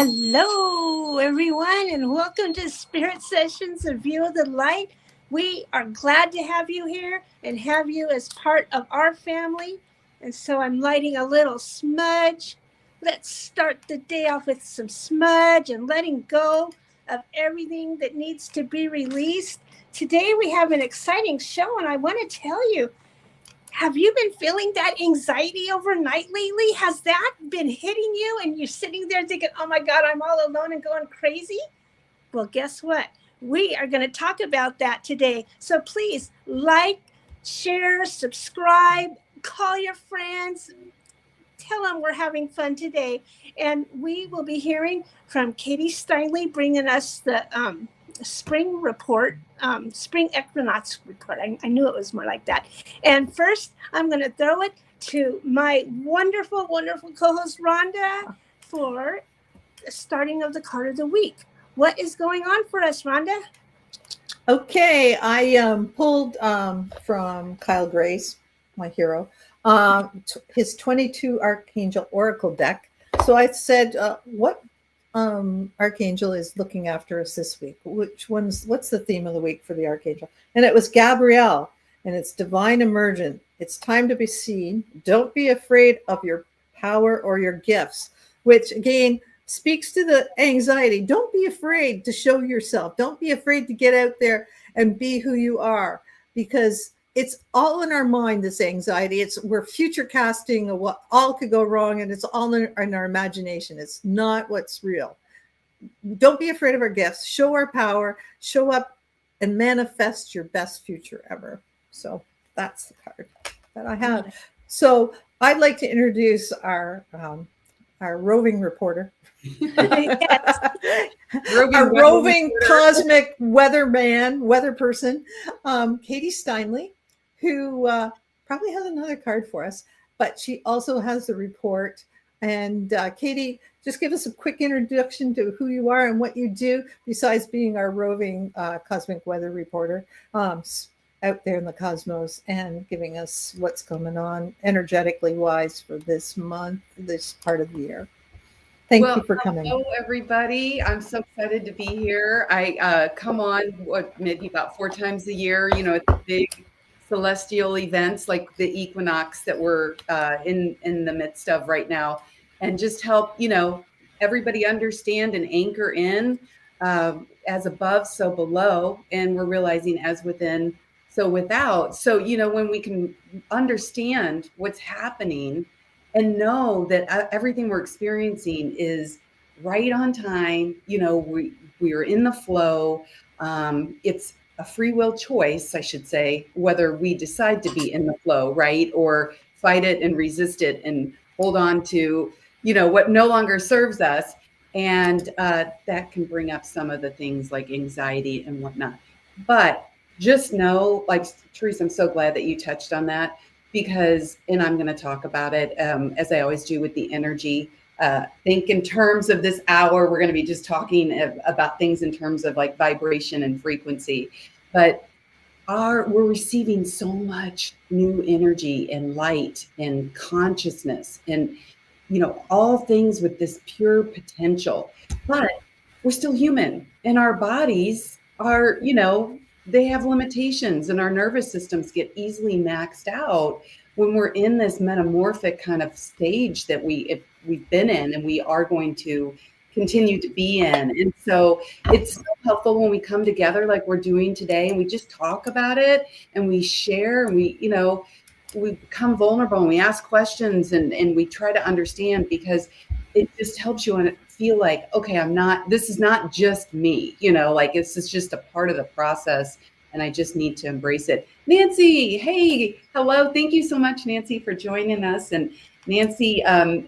Hello, everyone, and welcome to Spirit Sessions of View of the Light. We are glad to have you here and have you as part of our family. And so I'm lighting a little smudge. Let's start the day off with some smudge and letting go of everything that needs to be released. Today we have an exciting show, and I want to tell you, have you been feeling that anxiety overnight lately? Has that been hitting you and you're sitting there thinking, oh my God, I'm all alone and going crazy? Well, guess what? We are going to talk about that today. So please like, share, subscribe, call your friends, tell them we're having fun today. And we will be hearing from Katie Steinle bringing us the spring report, spring equinox report. I knew it was more like that. And first, I'm going to throw it to my wonderful, wonderful co-host Rhonda for the starting of the card of the week. What is going on for us, Rhonda? Okay, I pulled from Kyle Gray's, my hero, his 22 Archangel Oracle deck. So I said, what Archangel is looking after us this week? What's the theme of the week for the Archangel? And it was Gabrielle, and it's divine emergent. It's time to be seen. Don't be afraid of your power or your gifts, which again speaks to the anxiety. Don't be afraid to show yourself. Don't be afraid to get out there and be who you are, because it's all in our mind, this anxiety. We're future casting of what all could go wrong, and it's all in our imagination. It's not what's real. Don't be afraid of our gifts. Show our power. Show up and manifest your best future ever. So that's the card that I have. So I'd like to introduce our roving reporter. Yes. Our roving cosmic weather person, Katie Steinle, who probably has another card for us, but she also has the report. And Katie, just give us a quick introduction to who you are and what you do besides being our roving cosmic weather reporter out there in the cosmos and giving us what's going on energetically wise for this month, this part of the year. Thank you for coming. Hello, everybody. I'm so excited to be here. I come on maybe about 4 times a year. You know, it's big celestial events like the equinox that we're in the midst of right now, and just help everybody understand and anchor in as above, so below, and we're realizing as within, so without. So when we can understand what's happening and know that everything we're experiencing is right on time, we are in the flow. It's a free will choice, I should say, whether we decide to be in the flow, right? Or fight it and resist it and hold on to, what no longer serves us. And that can bring up some of the things like anxiety and whatnot. But just know, like Teresa, I'm so glad that you touched on that, because, and I'm going to talk about it as I always do with the energy. Think in terms of this hour, we're going to be just talking about things in terms of like vibration and frequency, but we're receiving so much new energy and light and consciousness and, all things with this pure potential, but we're still human, and our bodies are, they have limitations, and our nervous systems get easily maxed out when we're in this metamorphic kind of stage that we've been in and we are going to continue to be in. And so it's so helpful when we come together like we're doing today, and we just talk about it and we share, and we become vulnerable and we ask questions, and we try to understand, because it just helps you feel like, okay, this is not just me, like this is just a part of the process, and I just need to embrace it. Nancy, hey, hello. Thank you so much, Nancy, for joining us. And Nancy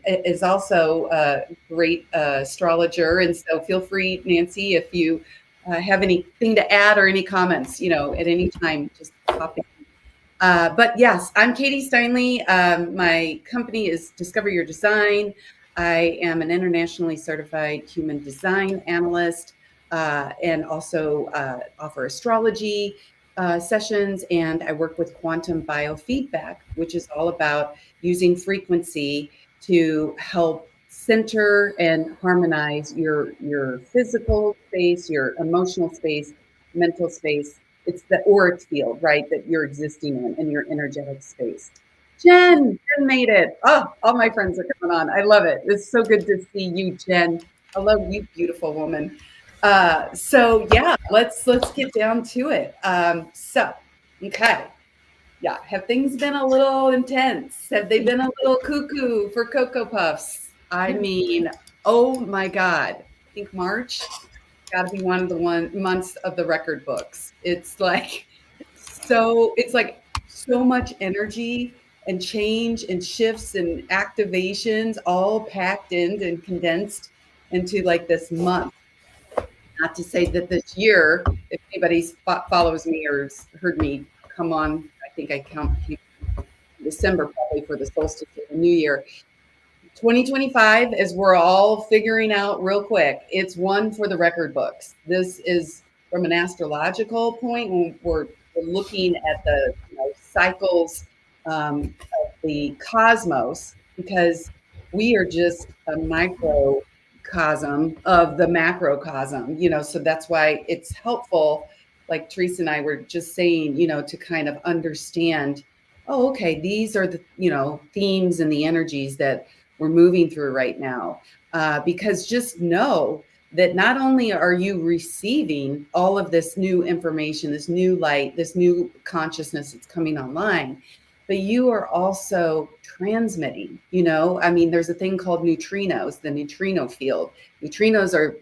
is also a great astrologer. And so feel free, Nancy, if you have anything to add or any comments, at any time, just pop in. But yes, I'm Katie Steinle. My company is Discover Your Design. I am an internationally certified human design analyst, and also offer astrology sessions. And I work with quantum biofeedback, which is all about using frequency to help center and harmonize your physical space, your emotional space, mental space. It's the auric field, right, that you're existing in your energetic space. Jen made it. Oh, all my friends are coming on. I love it. It's so good to see you, Jen. Hello, you beautiful woman. So yeah, let's get down to it. Okay. Yeah. Have things been a little intense? Have they been a little cuckoo for Cocoa Puffs? I mean, oh my God. I think March got to be one of the months of the record books. It's like so much energy and change and shifts and activations all packed in and condensed into like this month. Not to say that this year, if anybody follows me or has heard me come on, I think I count December probably for the solstice of the new year. 2025, as we're all figuring out real quick, it's one for the record books. This is from an astrological point when we're looking at the cycles of the cosmos, because we are just a microcosm of the macrocosm, so that's why it's helpful, like Teresa and I were just saying, to kind of understand, oh, okay, these are the themes and the energies that we're moving through right now. Because just know that not only are you receiving all of this new information, this new light, this new consciousness that's coming online, but you are also transmitting. I mean, there's a thing called neutrinos, the neutrino field. Neutrinos are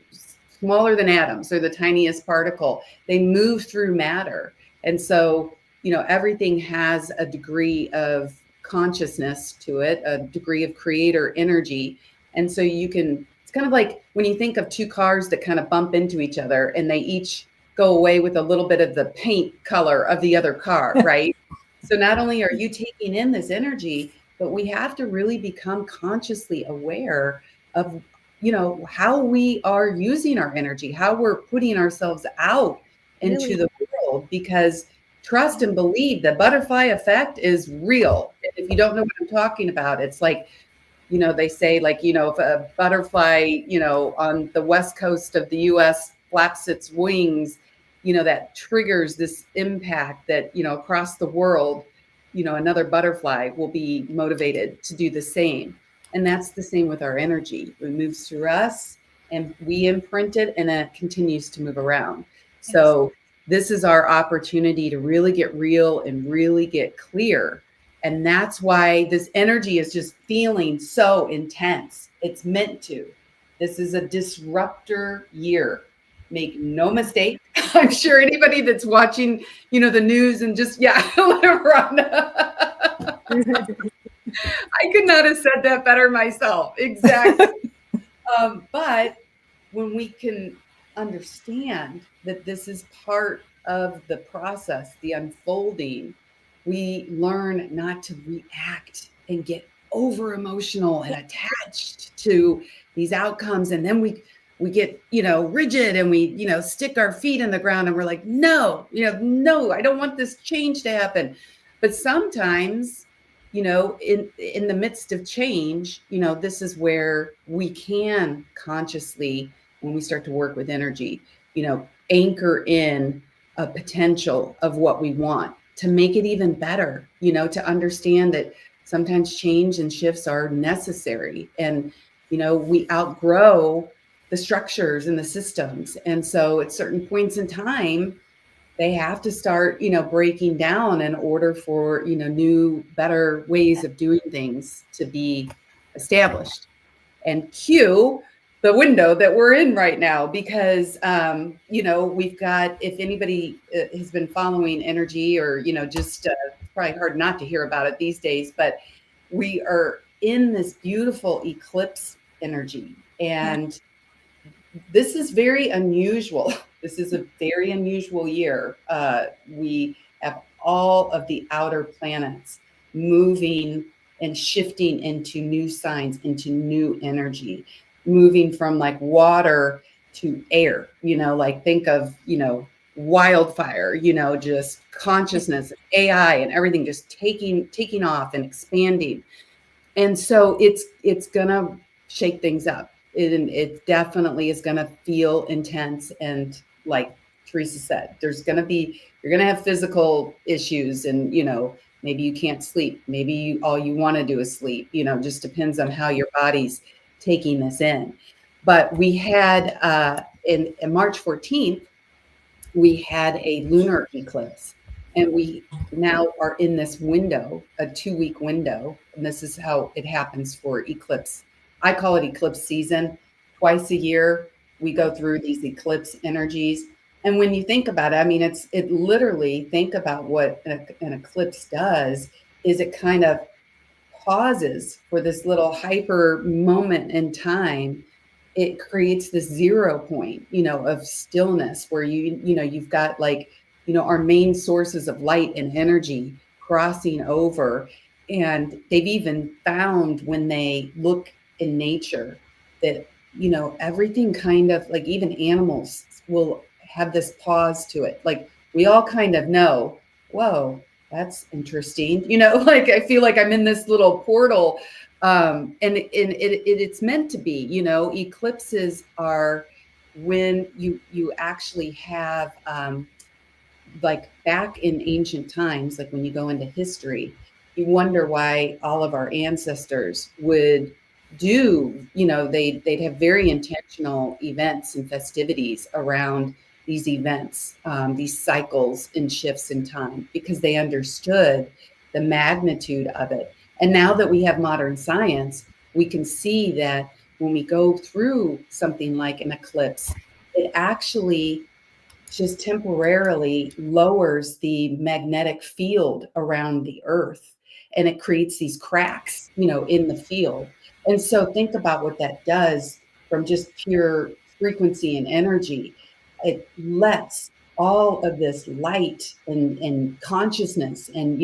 smaller than atoms. They're the tiniest particle. They move through matter. And so, everything has a degree of consciousness to it, a degree of creator energy. And so it's kind of like when you think of two cars that kind of bump into each other and they each go away with a little bit of the paint color of the other car, right? So not only are you taking in this energy, but we have to really become consciously aware of, how we are using our energy, how we're putting ourselves out into the world, because trust and believe the butterfly effect is real. If you don't know what I'm talking about, it's like, they say, like, if a butterfly, on the west coast of the US flaps its wings, that triggers this impact that, across the world, another butterfly will be motivated to do the same. And that's the same with our energy. It moves through us and we imprint it, and it continues to move around. So this is our opportunity to really get real and really get clear. And that's why this energy is just feeling so intense. It's meant to. This is a disruptor year. Make no mistake. I'm sure anybody that's watching, the news and just, let it run. I could not have said that better myself. Exactly. But when we can understand that this is part of the process, the unfolding, we learn not to react and get over emotional and attached to these outcomes. And then we get, rigid, and we, stick our feet in the ground and we're like, no, no, I don't want this change to happen. But sometimes, in the midst of change, this is where we can consciously, when we start to work with energy, anchor in a potential of what we want to make it even better, to understand that sometimes change and shifts are necessary. And, we outgrow the structures and the systems. And so at certain points in time, they have to start, breaking down in order for, new, better ways of doing things to be established. And cue the window that we're in right now, because, we've got, if anybody has been following energy or, just probably hard not to hear about it these days, but we are in this beautiful eclipse energy. And this is very unusual. This is a very unusual year. We have all of the outer planets moving and shifting into new signs, into new energy, moving from like water to air, like think of, wildfire, just consciousness, AI and everything just taking off and expanding. And so it's gonna shake things up. It definitely is going to feel intense. And like Teresa said, you're going to have physical issues, and, maybe you can't sleep. Maybe all you want to do is sleep, just depends on how your body's taking this in. But we had, in March 14th, we had a lunar eclipse, and we now are in this window, a 2-week window. And this is how it happens for eclipse. I call it eclipse season. Twice a year, we go through these eclipse energies. And when you think about it, I mean, it literally, think about what an eclipse does, is it kind of pauses for this little hyper moment in time. It creates this 0 point, of stillness, where you've got, like, our main sources of light and energy crossing over. And they've even found, when they look in nature, that, everything kind of, like, even animals will have this pause to it. Like, we all kind of know, whoa, that's interesting. Like, I feel like I'm in this little portal. And it's meant to be. Eclipses are when you actually have, like, back in ancient times, like when you go into history, you wonder why all of our ancestors would do, they'd have very intentional events and festivities around these events, these cycles and shifts in time, because they understood the magnitude of it. And now that we have modern science, we can see that when we go through something like an eclipse, it actually just temporarily lowers the magnetic field around the earth, and it creates these cracks, in the field. And so think about what that does from just pure frequency and energy. It lets all of this light and consciousness and,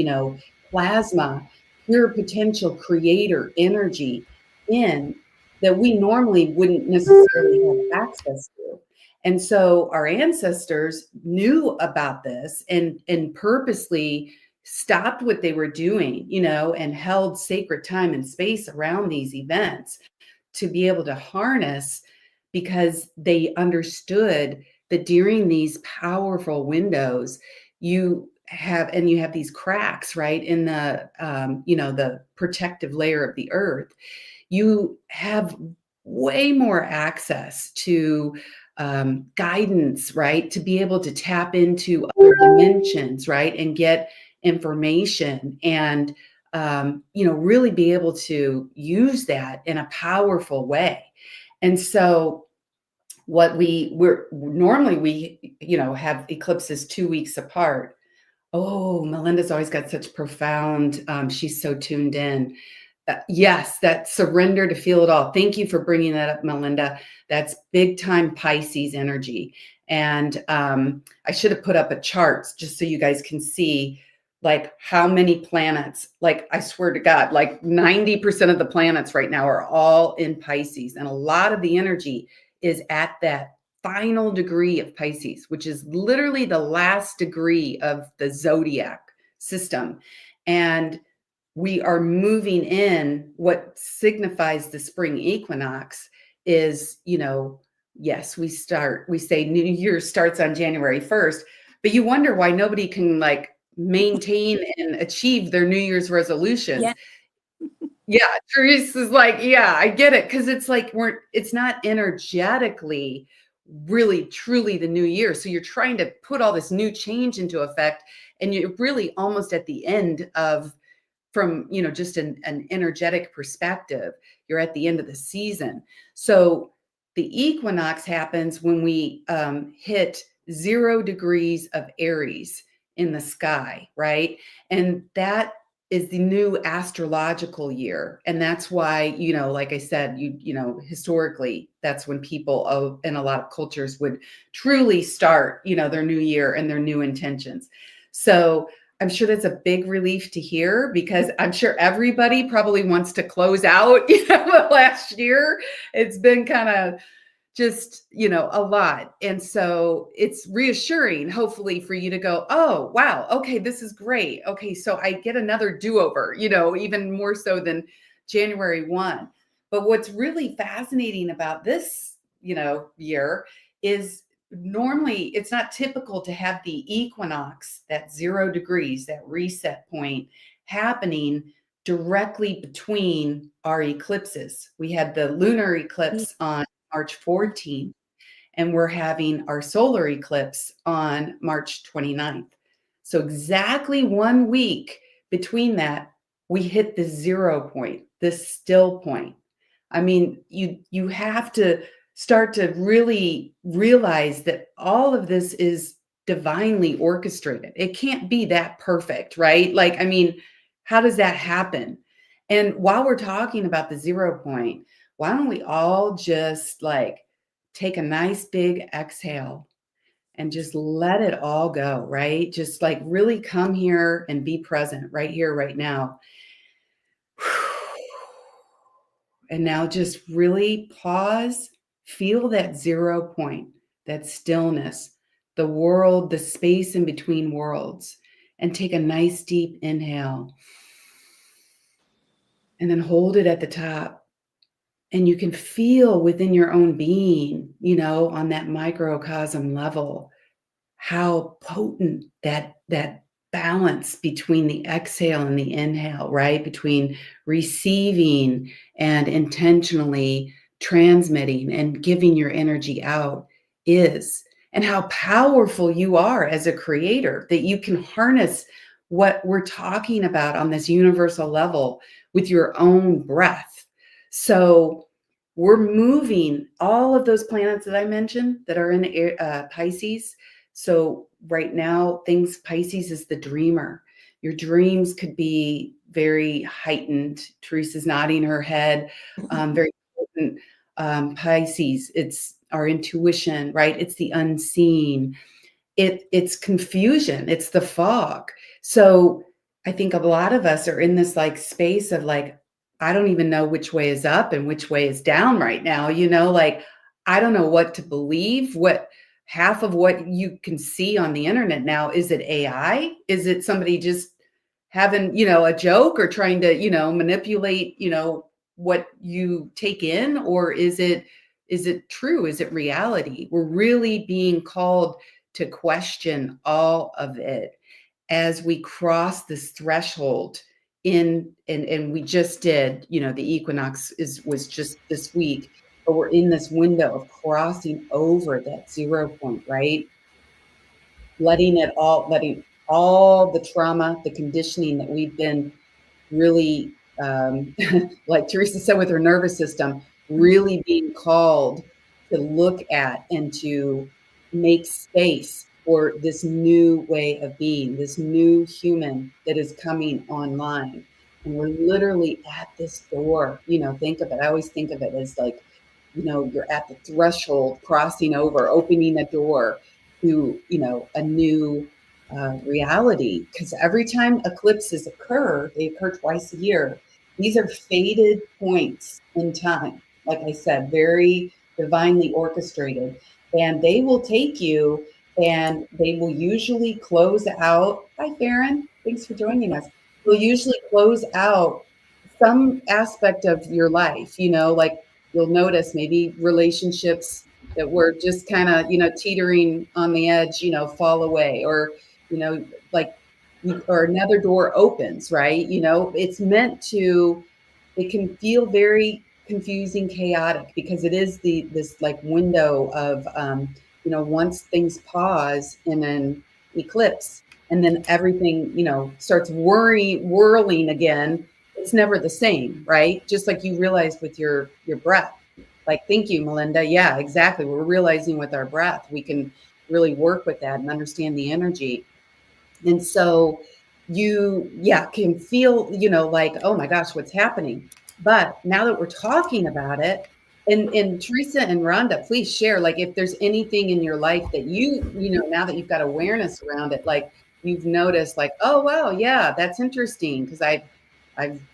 plasma, pure potential creator energy in, that we normally wouldn't necessarily have access to. And so our ancestors knew about this, and purposely stopped what they were doing, and held sacred time and space around these events to be able to harness, because they understood that during these powerful windows, you have these cracks, right, in the, the protective layer of the earth. You have way more access to guidance, right? To be able to tap into other dimensions, right? And get information, and, really be able to use that in a powerful way. And so what we're normally, have eclipses 2 weeks apart. Oh, Melinda's always got such profound, she's so tuned in. Yes, that surrender to feel it all. Thank you for bringing that up, Melinda. That's big time Pisces energy. And I should have put up a chart just so you guys can see, like, how many planets, like, I swear to God, like 90% of the planets right now are all in Pisces. And a lot of the energy is at that final degree of Pisces, which is literally the last degree of the zodiac system. And we are moving in what signifies the spring equinox is, yes, we say New Year's starts on January 1st, but you wonder why nobody can, like, maintain and achieve their New Year's resolutions. Yeah. Yeah, Teresa's like, yeah, I get it. Cause it's like, it's not energetically really truly the new year. So you're trying to put all this new change into effect, and you're really almost at the end of, from, just an energetic perspective, you're at the end of the season. So the equinox happens when we hit 0 degrees of Aries in the sky, right? And that is the new astrological year. And that's why, like I said, historically, that's when people in a lot of cultures would truly start, their new year and their new intentions. So I'm sure that's a big relief to hear, because I'm sure everybody probably wants to close out, the last year. It's been kind of just, a lot. And so it's reassuring, hopefully, for you to go, oh, wow, okay, this is great. Okay, so I get another do-over, even more so than January 1. But what's really fascinating about this, year is normally it's not typical to have the equinox, that 0 degrees, that reset point happening directly between our eclipses. We had the lunar eclipse on March 14th, and we're having our solar eclipse on March 29th. So exactly 1 week between that, we hit the 0 point, the still point. I mean, you have to start to really realize that all of this is divinely orchestrated. It can't be that perfect, right? Like, I mean, how does that happen? And while we're talking about the 0 point, why don't we all just like take a nice big exhale and just let it all go, right? Just like really come here and be present right here, right now. And now just really pause, feel that 0 point, that stillness, the world, the space in between worlds, and take a nice deep inhale. And then hold it at the top. And you can feel within your own being, on that microcosm level, how potent that balance between the exhale and the inhale, right? Between receiving and intentionally transmitting and giving your energy out is, and how powerful you are as a creator, that you can harness what we're talking about on this universal level with your own breath. So we're moving all of those planets that I mentioned that are in Pisces. So right now, Pisces is the dreamer. Your dreams could be very heightened. Teresa's nodding her head. Very important. Pisces, it's our intuition, right? It's the unseen. It's confusion. It's the fog. So I think a lot of us are in this like space of like, I don't even know which way is up and which way is down right now. Like, I don't know what to believe. What half of what you can see on the internet now, is it AI? Is it somebody just having, a joke or trying to, manipulate, what you take in? Or is it true? Is it reality? We're really being called to question all of it as we cross this threshold and we just did, the equinox was just this week, but we're in this window of crossing over that 0 point, right? Letting all the trauma, the conditioning that we've been really, like Teresa said, with her nervous system, really being called to look at and to make space for this new way of being, this new human that is coming online. And we're literally at this door, think of it. I always think of it as like, you're at the threshold, crossing over, opening a door to, a new reality. Because every time eclipses occur, they occur twice a year. These are fated points in time. Like I said, very divinely orchestrated. And they will take you and they will usually close out. Hi, Farron. Thanks for joining us. They'll usually close out some aspect of your life, like you'll notice maybe relationships that were just kind of, teetering on the edge, fall away, or, like, or another door opens, right? It's meant to, it can feel very confusing, chaotic, because it is this like window of, once things pause in an eclipse and then everything, starts whirling again, it's never the same, right? Just like you realized with your breath. Like, thank you, Melinda. Yeah, exactly. We're realizing with our breath, we can really work with that and understand the energy. And so you, can feel, like, oh my gosh, what's happening? But now that we're talking about it, and Teresa and Rhonda, please share, like, if there's anything in your life that now that you've got awareness around it, like you've noticed, like, oh, wow, yeah, that's interesting. Because I've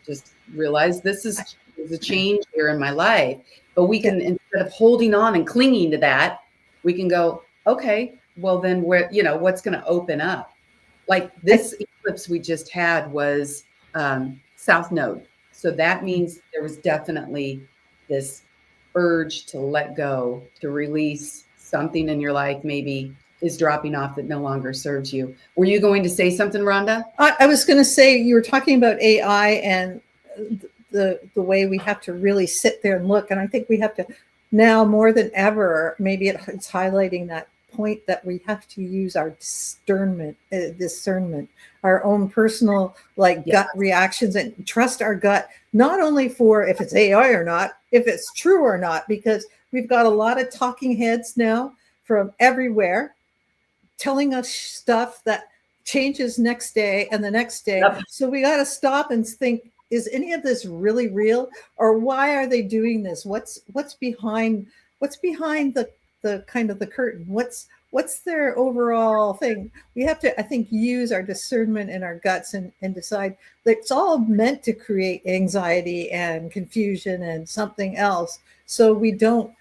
just realized there's a change here in my life. But we can, instead of holding on and clinging to that, we can go, okay, well then what's going to open up? Like this eclipse we just had was South Node. So that means there was definitely this urge to let go, to release something in your life maybe is dropping off that no longer serves you. Were you going to say something, Rhonda? I was going to say, you were talking about AI and the way we have to really sit there and look. And I think we have to now more than ever, maybe it's highlighting that point that we have to use our discernment, our own personal gut reactions, and trust our gut, not only for if it's AI or not, if it's true or not, because we've got a lot of talking heads now from everywhere telling us stuff that changes next day and the next day. Yep. So we got to stop and think, is any of this really real, or why are they doing this? What's behind the kind of the curtain? What's their overall thing? We have to, I think, use our discernment and our guts and decide that it's all meant to create anxiety and confusion and something else. So we don't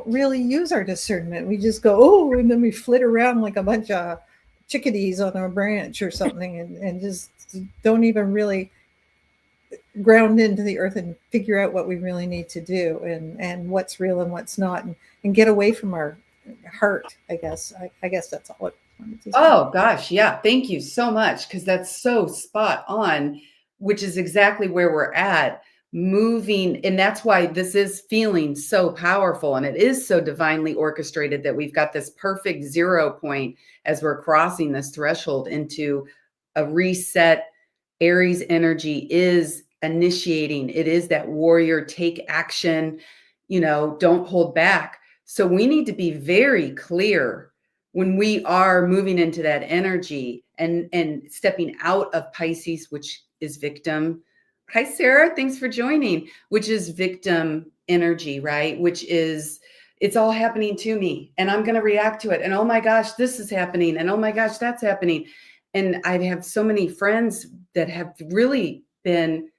really use our discernment. We just go, oh, and then we flit around like a bunch of chickadees on a branch or something, and just don't even really ground into the earth and figure out what we really need to do, and what's real and what's not, and get away from our heart. I guess that's all it wanted to say. Oh gosh, yeah. Thank you so much, because that's so spot on, which is exactly where we're at. Moving, and that's why this is feeling so powerful, and it is so divinely orchestrated that we've got this perfect 0 point as we're crossing this threshold into a reset. Aries energy is initiating. It is that warrior, take action, don't hold back. So we need to be very clear when we are moving into that energy and stepping out of Pisces, which is victim. Hi, Sarah. Thanks for joining. Which is victim energy, right? Which is, it's all happening to me and I'm going to react to it. And oh my gosh, this is happening. And oh my gosh, that's happening. And I have so many friends that have really been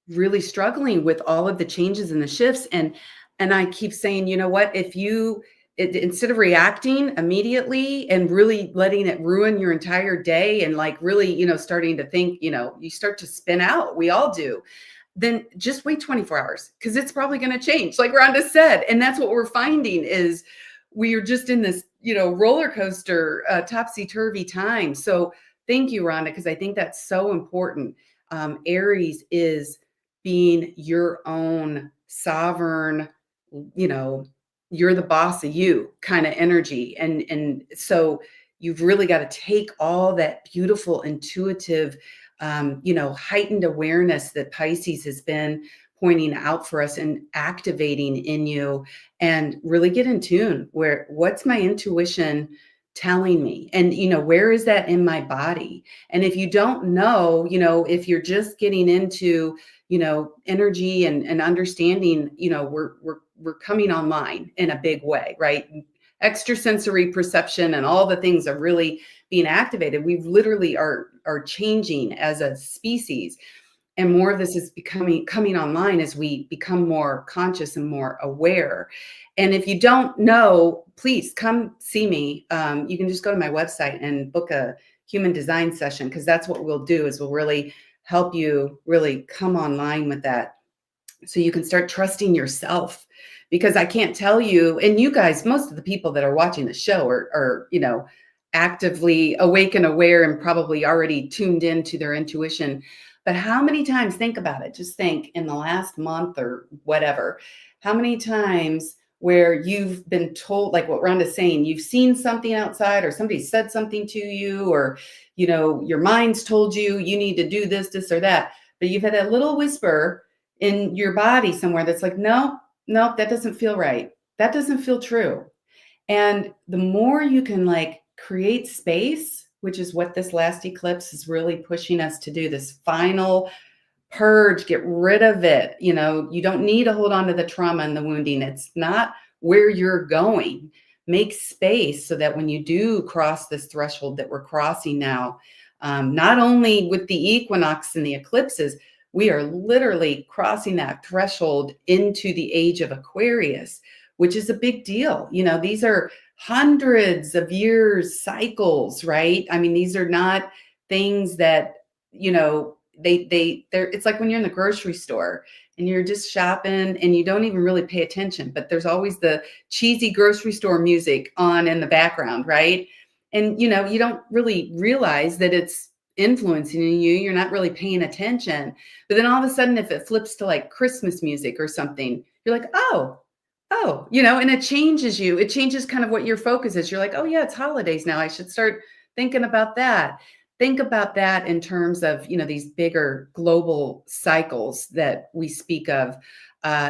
really struggling with all of the changes and the shifts. And I keep saying, you know what, if you, instead of reacting immediately and really letting it ruin your entire day and really, starting to think, you start to spin out, we all do, then just wait 24 hours because it's probably going to change. Like Rhonda said, and that's what we're finding is we are just in this, roller coaster, topsy-turvy time. So thank you, Rhonda, because I think that's so important. Aries is being your own sovereign, you're the boss of you kind of energy. And so you've really got to take all that beautiful, intuitive, heightened awareness that Pisces has been pointing out for us and activating in you, and really get in tune where, what's my intuition telling me? And, where is that in my body? And if you don't know, if you're just getting into, energy and understanding, we're coming online in a big way, right? Extrasensory perception and all the things are really being activated. We literally are changing as a species. And more of this is coming online as we become more conscious and more aware. And if you don't know, please come see me. You can just go to my website and book a human design session, because that's what we'll do, is we'll really help you really come online with that, so you can start trusting yourself. Because I can't tell you, and you guys, most of the people that are watching the show are actively awake and aware and probably already tuned into their intuition. But how many times, think about it, just think in the last month or whatever, how many times where you've been told, like what Rhonda's saying, you've seen something outside, or somebody said something to you, or, your mind's told you, you need to do this or that, but you've had that little whisper in your body somewhere that's like, no, that doesn't feel right. That doesn't feel true. And the more you can create space, which is what this last eclipse is really pushing us to do, this final purge, get rid of it. You don't need to hold on to the trauma and the wounding. It's not where you're going. Make space so that when you do cross this threshold that we're crossing now, not only with the equinox and the eclipses, we are literally crossing that threshold into the age of Aquarius, which is a big deal. These are hundreds of years cycles, right? I mean, these are not things that, they're, it's like when you're in the grocery store and you're just shopping and you don't even really pay attention, but there's always the cheesy grocery store music on in the background, right? And, you don't really realize that it's influencing you. You're not really paying attention. But then all of a sudden, if it flips to like Christmas music or something, you're like, oh, and it changes you. It changes kind of what your focus is. You're like, oh yeah, it's holidays now. I should start thinking about that. Think about that in terms of, these bigger global cycles that we speak of.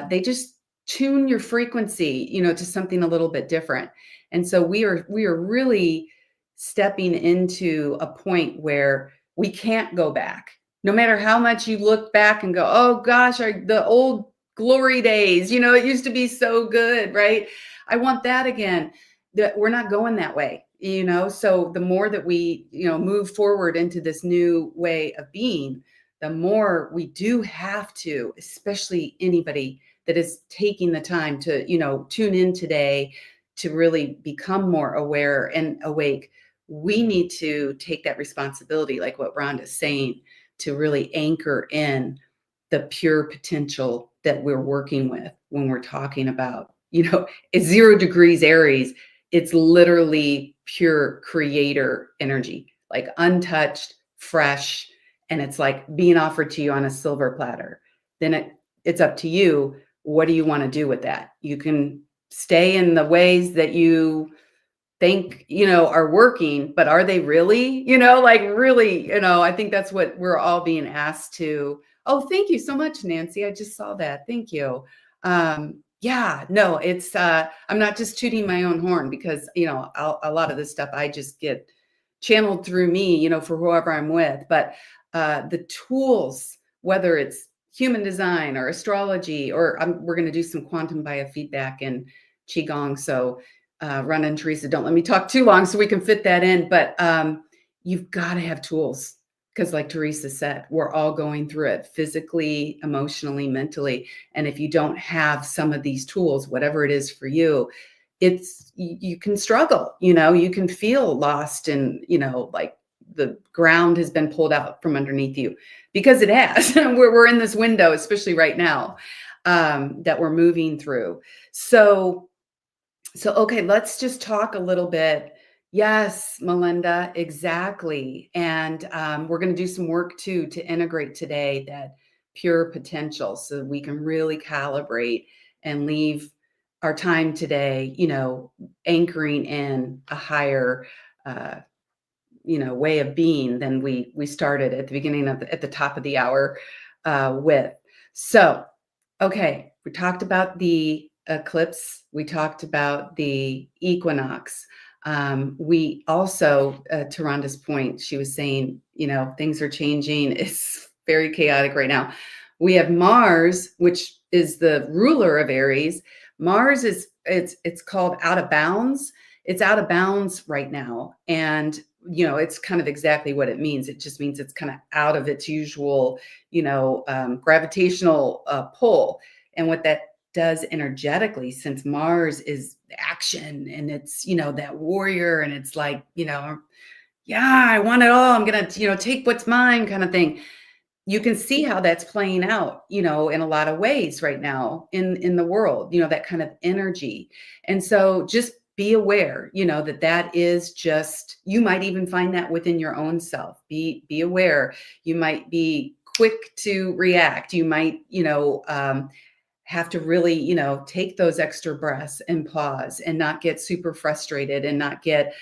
They just tune your frequency, to something a little bit different. And so we are really stepping into a point where we can't go back. No matter how much you look back and go, oh gosh, the old glory days, it used to be so good, right? I want that again. That we're not going that way, so the more that we, move forward into this new way of being, the more we do have to, especially anybody that is taking the time to, tune in today to really become more aware and awake. We need to take that responsibility, like what Rhonda's saying, to really anchor in the pure potential that we're working with when we're talking about, it's 0 degrees Aries. It's literally pure creator energy, like untouched, fresh, and it's like being offered to you on a silver platter. Then it's up to you. What do you want to do with that? You can stay in the ways that you think, are working, but are they really, really, I think that's what we're all being asked to. Oh, thank you so much, Nancy. I just saw that. Thank you. Yeah, no, it's, I'm not just tooting my own horn because, a lot of this stuff I just get channeled through me, for whoever I'm with, but the tools, whether it's human design or astrology, or we're going to do some quantum biofeedback and Qigong. So Rhonda and Teresa, don't let me talk too long so we can fit that in. But you've got to have tools because like Teresa said, we're all going through it physically, emotionally, mentally. And if you don't have some of these tools, whatever it is for you, you can struggle, you can feel lost and, like the ground has been pulled out from underneath you because it has. we're in this window, especially right now, that we're moving through. So, okay, let's just talk a little bit. Yes, Melinda, exactly. And we're going to do some work too to integrate today that pure potential so we can really calibrate and leave our time today, anchoring in a higher, way of being than we started at the beginning of at the top of the hour with. So, okay, we talked about the eclipse. We talked about the equinox. We also, to Rhonda's point, she was saying, things are changing. It's very chaotic right now. We have Mars, which is the ruler of Aries. Mars it's called out of bounds. It's out of bounds right now. And, it's kind of exactly what it means. It just means it's kind of out of its usual, gravitational pull. And what that does energetically, since Mars is action and it's, that warrior and it's like, yeah, I want it all. I'm going to, take what's mine kind of thing. You can see how that's playing out, in a lot of ways right now in the world, that kind of energy. And so just be aware, that is just, you might even find that within your own self. Be aware. You might be quick to react. You might, have to really, take those extra breaths and pause and not get super frustrated and not get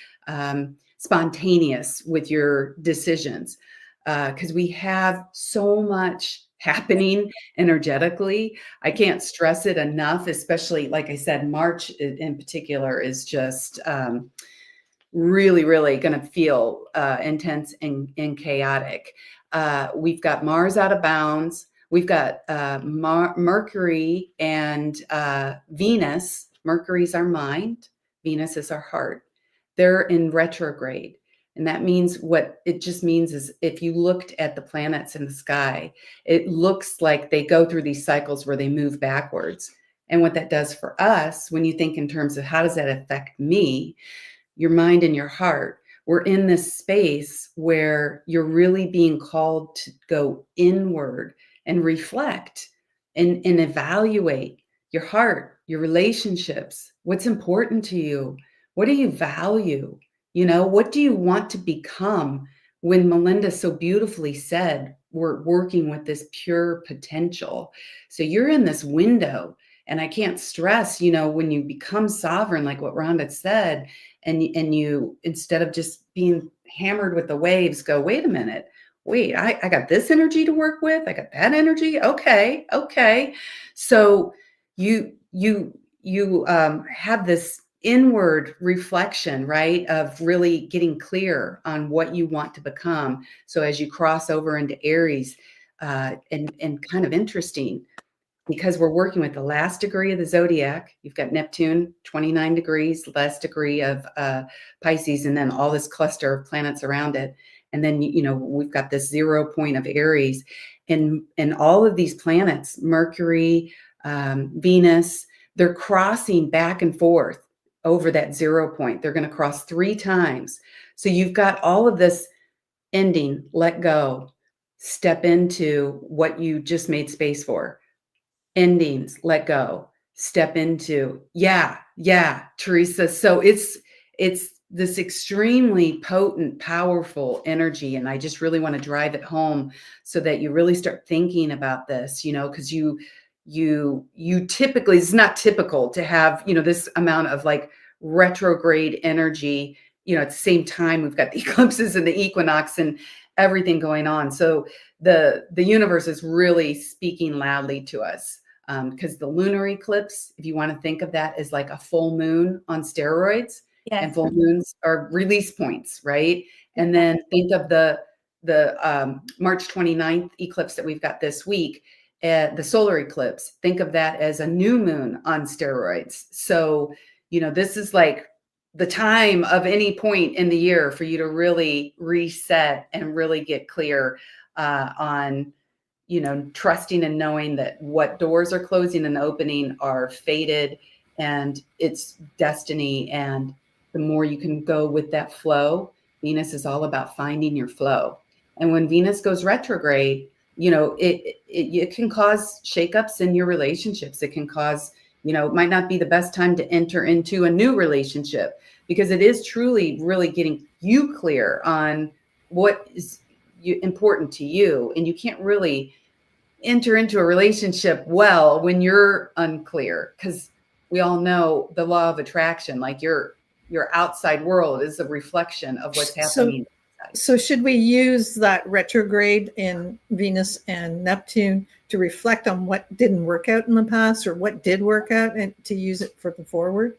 spontaneous with your decisions. Because we have so much happening energetically. I can't stress it enough, especially, like I said, March in particular is just really, really going to feel intense and chaotic. We've got Mars out of bounds. We've got Mercury and Venus. Mercury's our mind. Venus is our heart. They're in retrograde. And that means what it just means is if you looked at the planets in the sky, it looks like they go through these cycles where they move backwards. And what that does for us, when you think in terms of how does that affect me, your mind and your heart, we're in this space where you're really being called to go inward and reflect and evaluate your heart, your relationships, what's important to you, what do you value, what do you want to become? When Melinda so beautifully said, we're working with this pure potential. So you're in this window, and I can't stress, when you become sovereign, like what Rhonda said, and you, instead of just being hammered with the waves, go, wait a minute, wait, I got this energy to work with. I got that energy. Okay. So you have this inward reflection, right, of really getting clear on what you want to become. So as you cross over into Aries, and kind of interesting, because we're working with the last degree of the zodiac. You've got Neptune, 29 degrees, last degree of Pisces, and then all this cluster of planets around it. And then, we've got this 0 point of Aries, and all of these planets, Mercury, Venus, they're crossing back and forth over that 0 point. They're going to cross 3 times. So you've got all of this ending, let go, step into what you just made space for. Endings, let go, step into. Yeah, Teresa. So it's this extremely potent, powerful energy. And I just really want to drive it home so that you really start thinking about this, because you typically, it's not typical to have, this amount of like retrograde energy, at the same time we've got the eclipses and the equinox and everything going on. So the universe is really speaking loudly to us. Because the lunar eclipse, if you want to think of that as like a full moon on steroids, Yes. and full moons are release points, right? And then think of the March 29th eclipse that we've got this week, the solar eclipse. Think of that as a new moon on steroids. So, this is like the time of any point in the year for you to really reset and really get clear on trusting and knowing that what doors are closing and opening are fated, and it's destiny. And the more you can go with that flow, Venus is all about finding your flow. And when Venus goes retrograde, it can cause shakeups in your relationships. It can cause, it might not be the best time to enter into a new relationship, because it is truly really getting you clear on what is important to you. And you can't really enter into a relationship well when you're unclear, because we all know the law of attraction, like your outside world is a reflection of what's happening. So should we use that retrograde in Venus and Neptune to reflect on what didn't work out in the past, or what did work out, and to use it for the forward?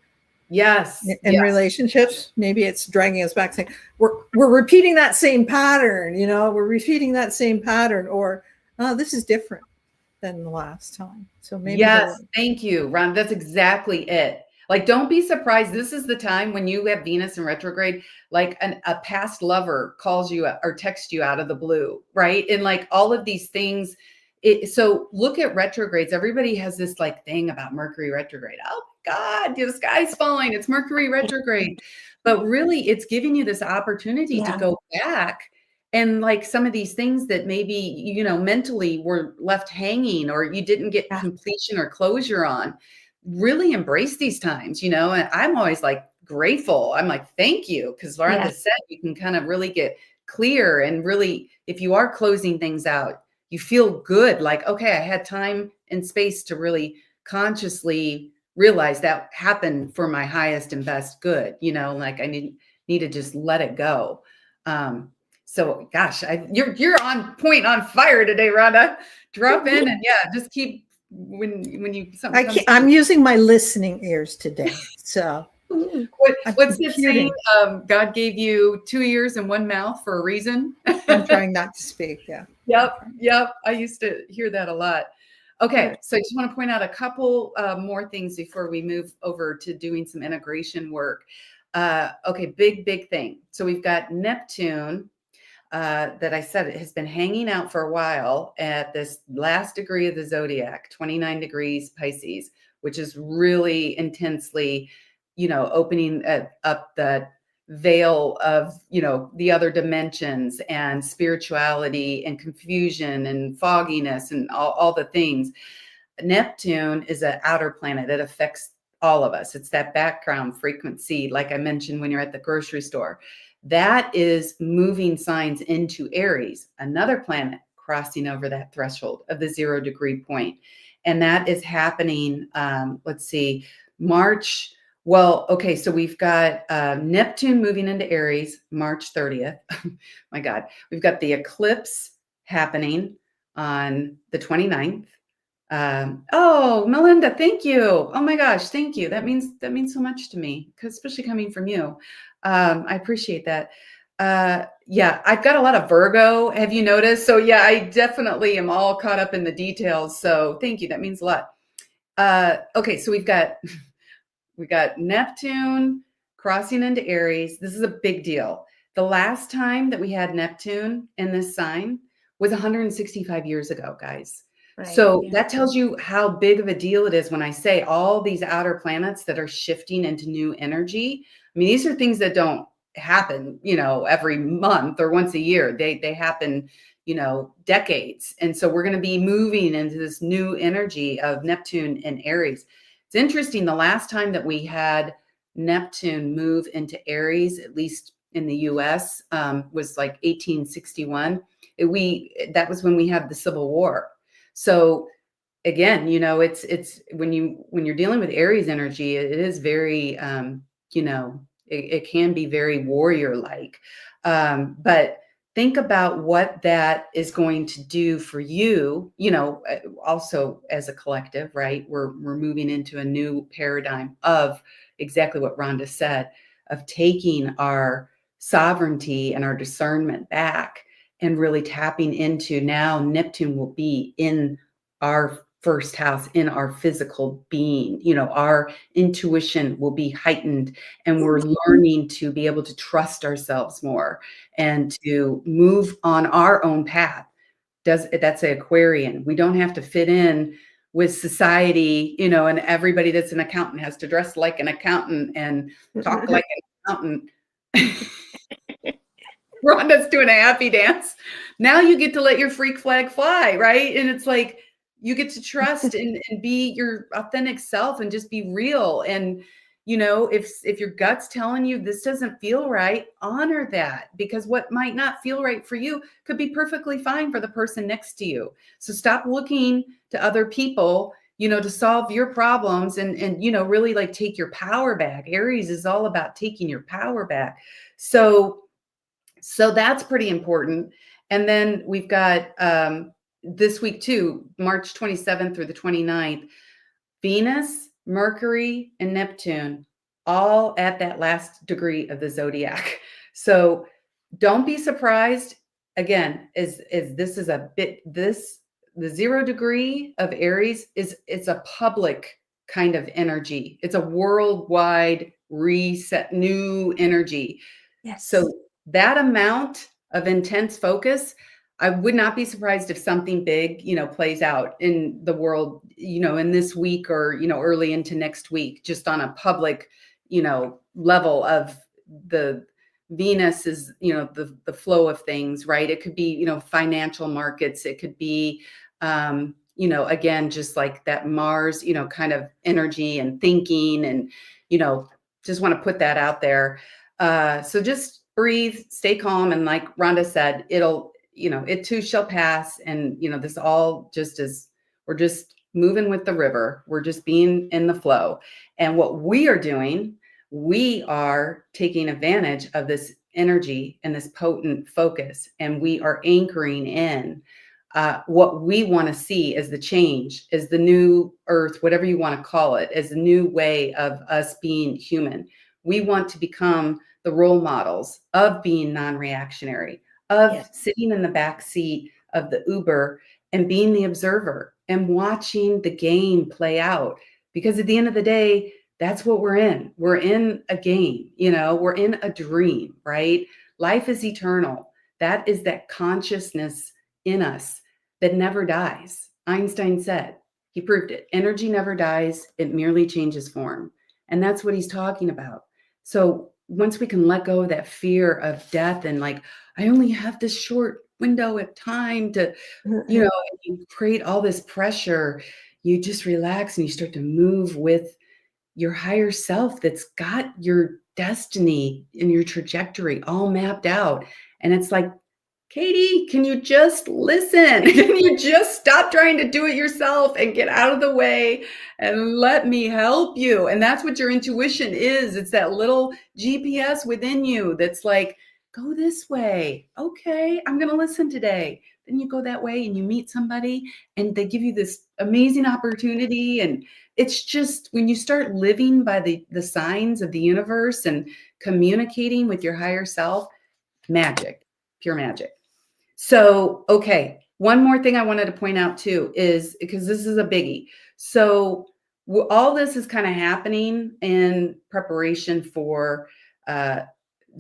Yes. In relationships, maybe it's dragging us back, saying we're repeating that same pattern, we're repeating that same pattern, or this is different than the last time. So maybe. Yes, thank you, Ron. That's exactly it. Like, don't be surprised. This is the time when you have Venus in retrograde, like a past lover calls you or texts you out of the blue, right? And like all of these things. So look at retrogrades. Everybody has this like thing about Mercury retrograde. Oh God, the sky's falling. It's Mercury retrograde. But really, it's giving you this opportunity to go back. And like some of these things that maybe, mentally were left hanging, or you didn't get completion or closure on, really embrace these times, and I'm always like grateful. I'm like, thank you. Because Lauren said, you can kind of really get clear, and really, if you are closing things out, you feel good. Like, okay, I had time and space to really consciously realize that happened for my highest and best good, like I need to just let it go. So gosh, you're on point, on fire today, Rhonda. Drop in and just keep when you. I'm using my listening ears today. So what's it saying? God gave you 2 ears and 1 mouth for a reason. I'm trying not to speak. Yeah. Yep. I used to hear that a lot. Okay, so I just want to point out a couple more things before we move over to doing some integration work. Okay, big thing. So we've got Neptune. That I said it has been hanging out for a while at this last degree of the zodiac, 29 degrees Pisces, which is really intensely, opening up that veil of, the other dimensions and spirituality and confusion and fogginess and all the things. Neptune is an outer planet. It affects all of us. It's that background frequency, like I mentioned when you're at the grocery store. That is moving signs into Aries, another planet crossing over that threshold of the 0 degree point. And that is happening, let's see, March. Well, okay, so we've got Neptune moving into Aries, March 30th. My God, we've got the eclipse happening on the 29th. Oh, Melinda, thank you. Oh my gosh, thank you. That means so much to me, because especially coming from you. I appreciate that. Yeah, I've got a lot of Virgo. Have you noticed? So yeah, I definitely am all caught up in the details. So thank you. That means a lot. Okay, so we got Neptune crossing into Aries. This is a big deal. The last time that we had Neptune in this sign was 165 years ago, guys. Right, so yeah. that tells you how big of a deal it is when I say all these outer planets that are shifting into new energy. I mean, these are things that don't happen, every month or once a year. They happen, decades. And so we're going to be moving into this new energy of Neptune and Aries. It's interesting. The last time that we had Neptune move into Aries, at least in the U.S., was like 1861. That was when we had the Civil War. So again, it's when you're dealing with Aries energy, it is very, it can be very warrior-like. But think about what that is going to do for you, also as a collective, right? We're moving into a new paradigm of exactly what Rhonda said, of taking our sovereignty and our discernment back and really tapping into, now Neptune will be in our first house, in our physical being. Our intuition will be heightened, and we're learning to be able to trust ourselves more and to move on our own path. That's an Aquarian. We don't have to fit in with society, and everybody that's an accountant has to dress like an accountant and talk like an accountant. Rhonda's doing a happy dance. Now you get to let your freak flag fly, right? And it's like you get to trust and be your authentic self and just be real. And if your gut's telling you this doesn't feel right, honor that, because what might not feel right for you could be perfectly fine for the person next to you. So stop looking to other people, to solve your problems and really like take your power back. Aries is all about taking your power back. So that's pretty important. And then we've got this week too, March 27th through the 29th, Venus, Mercury, and Neptune, all at that last degree of the zodiac. So don't be surprised. Again, is this is a bit, the 0 degree of Aries it's a public kind of energy. It's a worldwide reset, new energy. Yes. So that amount of intense focus, I would not be surprised if something big, plays out in the world, in this week or, early into next week, just on a public, level of the Venus is, the flow of things, right? It could be, financial markets. It could be, again, just like that Mars, kind of energy and thinking and, just want to put that out there. So just breathe, stay calm. And like Rhonda said, it too shall pass. And, this all just we're just moving with the river. We're just being in the flow. And what we are doing, we are taking advantage of this energy and this potent focus. And we are anchoring in what we want to see as the change, as the new earth, whatever you want to call it, as a new way of us being human. We want to become the role models of being non-reactionary, of sitting in the back seat of the Uber and being the observer and watching the game play out. Because at the end of the day, that's what we're in. We're in a game, we're in a dream, right? Life is eternal. That is that consciousness in us that never dies. Einstein said, he proved it. Energy never dies. It merely changes form. And that's what he's talking about. So once we can let go of that fear of death and like, I only have this short window of time to, you create all this pressure, you just relax and you start to move with your higher self that's got your destiny and your trajectory all mapped out. And it's like, Katie, can you just listen? Can you just stop trying to do it yourself and get out of the way and let me help you? And that's what your intuition is. It's that little GPS within you that's like, go this way. Okay, I'm going to listen today. Then you go that way and you meet somebody and they give you this amazing opportunity. And it's just when you start living by the signs of the universe and communicating with your higher self, magic, pure magic. So, okay, one more thing I wanted to point out too is because this is a biggie. So, all this is kind of happening in preparation for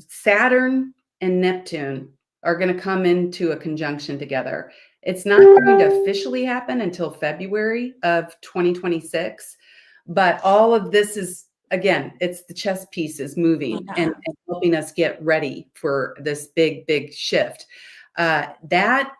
Saturn and Neptune are going to come into a conjunction together. It's not going to officially happen until February of 2026, but all of this is, again, it's the chess pieces moving and helping us get ready for this big, big shift. That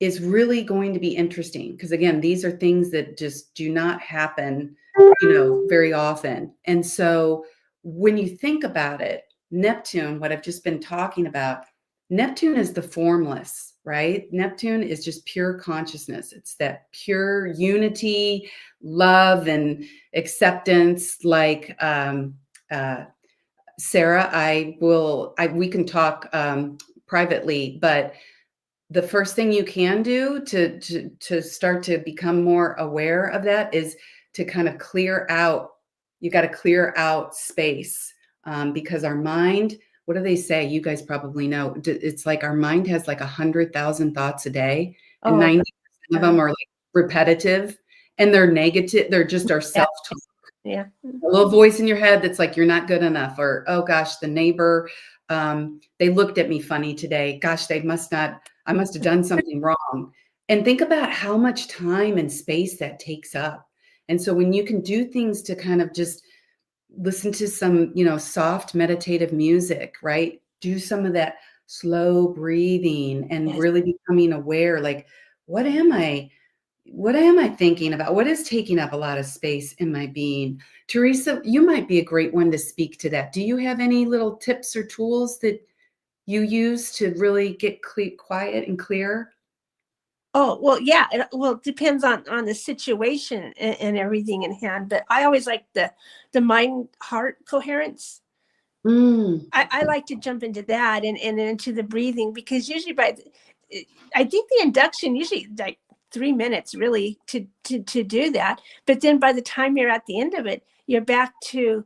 is really going to be interesting because, again, these are things that just do not happen, very often. And so when you think about it, Neptune, what I've just been talking about, Neptune is the formless, right? Neptune is just pure consciousness. It's that pure unity, love, and acceptance. Like Sarah, we can talk privately, but the first thing you can do to start to become more aware of that is to kind of clear out. You got to clear out space because our mind, what do they say? You guys probably know. It's like our mind has like 100,000 thoughts a day, and 90% of them are like repetitive, and they're negative. They're just our self-talk. Yeah. A little voice in your head that's like, you're not good enough, or, oh gosh, the neighbor, they looked at me funny today. Gosh, I must have done something wrong. And think about how much time and space that takes up. And so when you can do things to kind of just listen to some, soft meditative music, right? Do some of that slow breathing and really becoming aware, like, what am I thinking about? What is taking up a lot of space in my being? Teresa, you might be a great one to speak to that. Do you have any little tips or tools that you use to really get quiet and clear? Oh, well, yeah. It depends on the situation and everything in hand. But I always like the mind heart coherence. I like to jump into that and into the breathing, because usually I think the induction usually like 3 minutes really to do that. But then by the time you're at the end of it, you're back to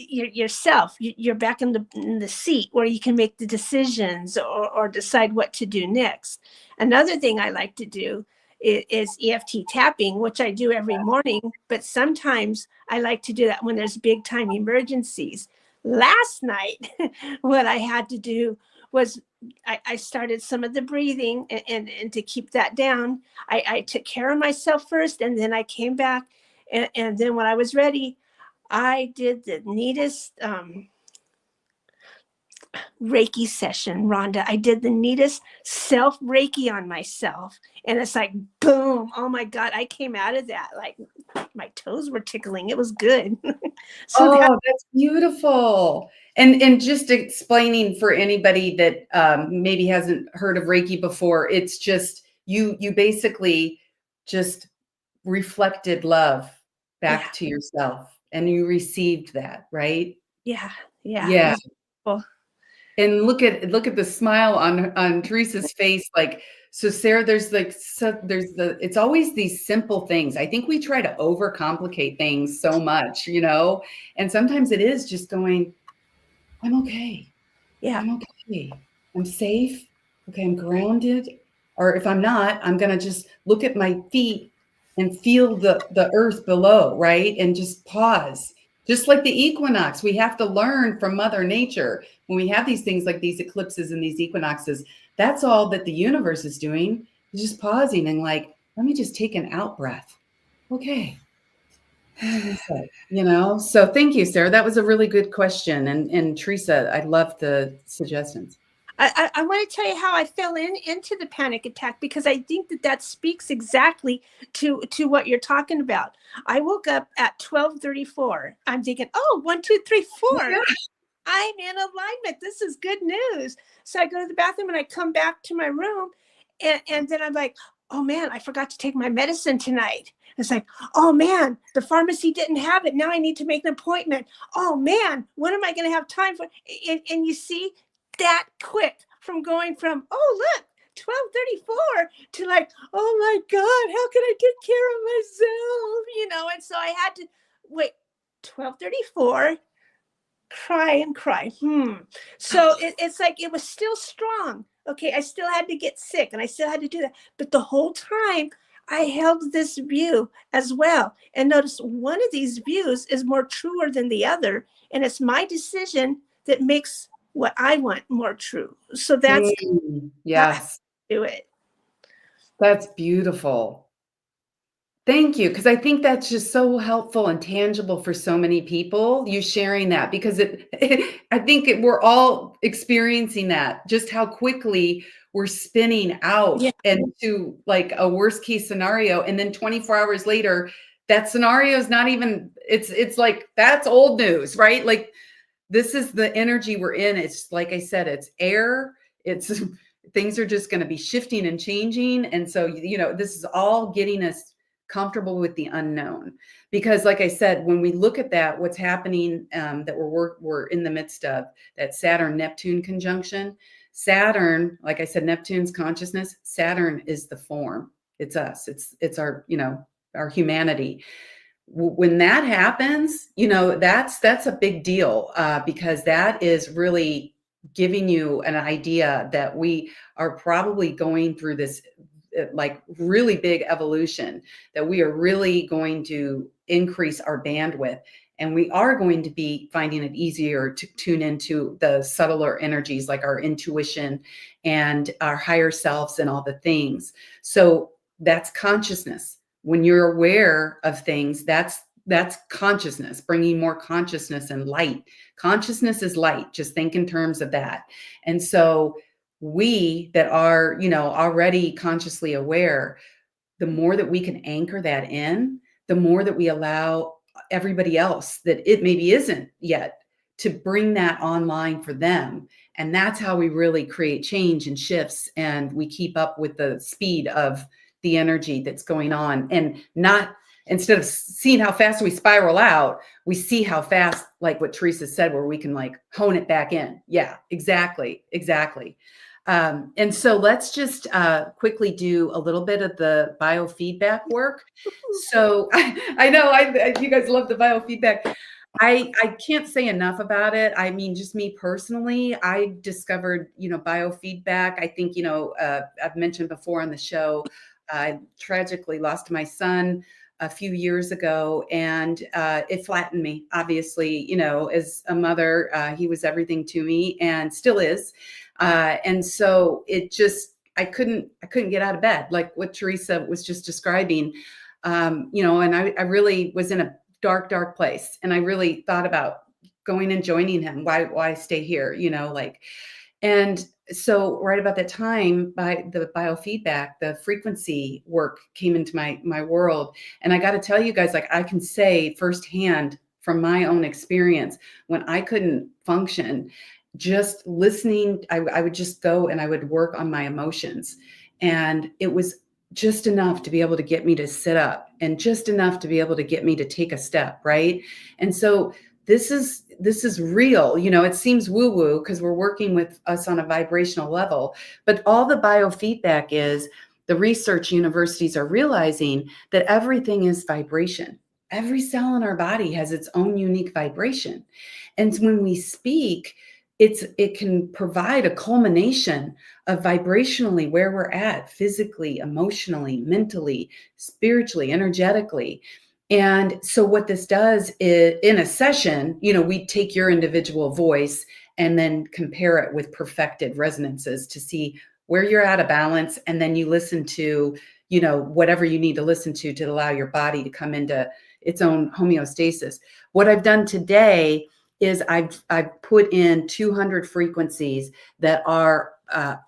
yourself. You're back in the seat where you can make the decisions or decide what to do next. Another thing I like to do is EFT tapping, which I do every morning, but sometimes I like to do that when there's big time emergencies. Last night, what I had to do was I started some of the breathing and to keep that down, I took care of myself first, and then I came back, and then when I was ready, I did the neatest Reiki session, Rhonda. I did the neatest self Reiki on myself. And it's like, boom. Oh my God. I came out of that. Like my toes were tickling. It was good. That's beautiful. And just explaining for anybody that maybe hasn't heard of Reiki before, it's just, you basically just reflected love back to yourself, and you received that, right? Yeah. Yeah. Cool. And look at the smile on Teresa's face. Like, so Sarah, it's always these simple things. I think we try to overcomplicate things so much, and sometimes it is just going, I'm okay. Yeah. I'm okay. I'm safe. Okay. I'm grounded. Or if I'm not, I'm going to just look at my feet and feel the earth below, right? And just pause. Just like the equinox, we have to learn from Mother Nature. When we have these things like these eclipses and these equinoxes, that's all that the universe is doing, is just pausing and like, let me just take an out breath. Okay. So thank you, Sarah. That was a really good question. And Teresa, I love the suggestions. I want to tell you how I fell into the panic attack, because I think that speaks exactly to what you're talking about. I woke up at 12:34. I'm thinking, oh, 1, 2, 3, 4. Yeah. I'm in alignment. This is good news. So I go to the bathroom and I come back to my room, and then I'm like, oh man, I forgot to take my medicine tonight. It's like, oh man, the pharmacy didn't have it. Now I need to make an appointment. Oh man, when am I going to have time for? And you see, that quick from going from, oh look, 12:34 to like, oh my God, how can I take care of myself? And so I had to wait. 12:34, cry and cry. So it's like it was still strong. Okay, I still had to get sick and I still had to do that. But the whole time I held this view as well. And notice one of these views is more truer than the other. And it's my decision that makes what I want more true. So that's Yes, do it. that's beautiful. Thank you, because I think that's just so helpful and tangible for so many people, you sharing that, because I think we're all experiencing that, just how quickly we're spinning out into like a worst case scenario. And then 24 hours later, that scenario is not even, it's like, that's old news, right? Like, this is the energy we're in. It's like I said, it's air. It's things are just going to be shifting and changing. And so, this is all getting us comfortable with the unknown, because like I said, when we look at that, what's happening, that we're in the midst of that Saturn-Neptune conjunction. Saturn, like I said, Neptune's consciousness. Saturn is the form. It's us. It's our, our humanity. When that happens, that's a big deal, because that is really giving you an idea that we are probably going through this like really big evolution, that we are really going to increase our bandwidth, and we are going to be finding it easier to tune into the subtler energies like our intuition and our higher selves and all the things. So that's consciousness. When you're aware of things, that's consciousness, bringing more consciousness and light. Consciousness is light. Just think in terms of that. And so we that are, already consciously aware, the more that we can anchor that in, the more that we allow everybody else that it maybe isn't yet to bring that online for them. And that's how we really create change and shifts, and we keep up with the speed of the energy that's going on, and not, instead of seeing how fast we spiral out, we see how fast, like what Teresa said, where we can like hone it back in. Yeah, exactly. And so let's just quickly do a little bit of the biofeedback work. So I know you guys love the biofeedback. I can't say enough about it. I mean, just me personally, I discovered, biofeedback. I think, I've mentioned before on the show, I tragically lost my son a few years ago, and it flattened me. Obviously, as a mother, he was everything to me and still is. And so it just, I couldn't get out of bed, like what Teresa was just describing, and I really was in a dark place, and I really thought about going and joining him. Why stay here? And so right about that time, by the biofeedback, the frequency work came into my world. And I got to tell you guys, like, I can say firsthand from my own experience, when I couldn't function, just listening, I would just go and I would work on my emotions. And it was just enough to be able to get me to sit up, and just enough to be able to get me to take a step, right? And so this is real. It seems woo-woo because we're working with us on a vibrational level, but all the biofeedback is, the research universities are realizing that everything is vibration. Every cell in our body has its own unique vibration. And when we speak, it can provide a culmination of vibrationally where we're at, physically, emotionally, mentally, spiritually, energetically. And so what this does is, in a session, we take your individual voice and then compare it with perfected resonances to see where you're out of balance. And then you listen to, whatever you need to listen to allow your body to come into its own homeostasis. What I've done today is I've put in 200 frequencies that are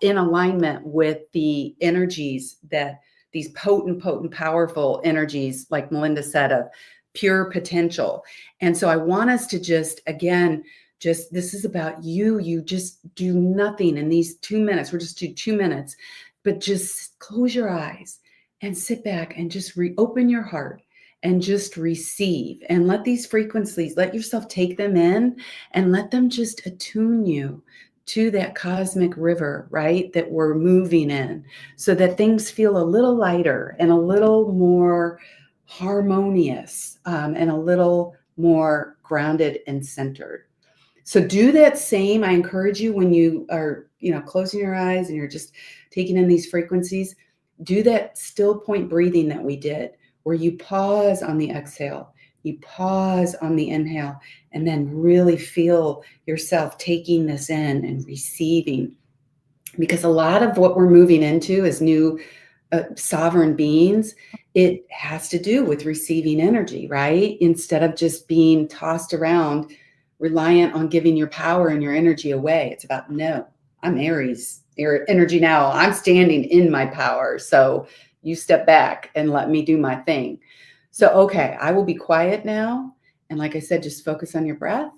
in alignment with the energies that these potent, powerful energies, like Melinda said, of pure potential. And so I want us to just, again, just, this is about you. You just do nothing in these 2 minutes. We'll just do 2 minutes, but just close your eyes and sit back and just reopen your heart and just receive and let these frequencies, let yourself take them in and let them just attune you to that cosmic river, right? That we're moving in, so that things feel a little lighter and a little more harmonious, and a little more grounded and centered. So do that same. I encourage you, when you are, closing your eyes and you're just taking in these frequencies, do that still point breathing that we did, where you pause on the exhale, you pause on the inhale, and then really feel yourself taking this in and receiving. Because a lot of what we're moving into as new sovereign beings, it has to do with receiving energy, right? Instead of just being tossed around, reliant on giving your power and your energy away. It's about, no, I'm Aries energy now. I'm standing in my power. So you step back and let me do my thing. So, okay, I will be quiet now. And like I said, just focus on your breath.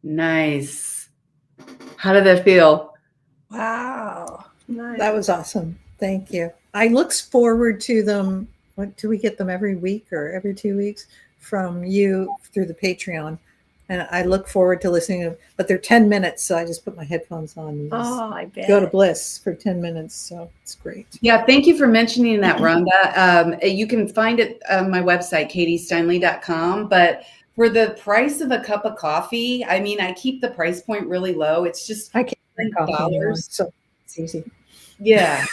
Nice. How did that feel? Wow. Nice. That was awesome. Thank you. I look forward to them. What do we get them every week or every 2 weeks from you through the Patreon? And I look forward to listening to them, but they're 10 minutes. So I just put my headphones on and just I bet. go to bliss for 10 minutes. So it's great. Yeah. Thank you for mentioning that, Rhonda. You can find it on my website, katiesteinle.com, but for the price of a cup of coffee, I mean, I keep the price point really low. It's just I can't drink coffee anymore, $10. so it's easy. Yeah.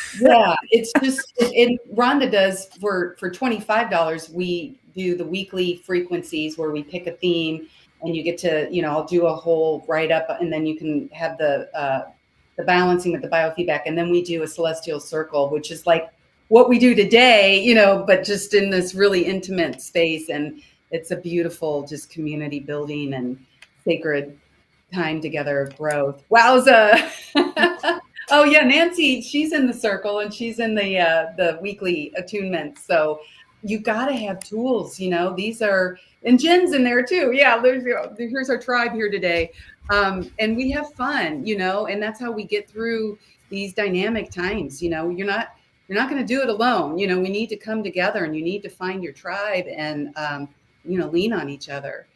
It's just, and Rhonda does for $25. We do the weekly frequencies where we pick a theme, and you get to, I'll do a whole write up, and then you can have the balancing with the biofeedback, and then we do a celestial circle, which is like what we do today, but just in this really intimate space, and it's a beautiful just community building and sacred time together of growth. Wowza. Oh yeah, Nancy, she's in the circle and she's in the weekly attunement. So you got to have tools, these are, and Jen's in there too. Yeah, here's our tribe here today. And we have fun, and that's how we get through these dynamic times. You're not going to do it alone. We need to come together, and you need to find your tribe and lean on each other.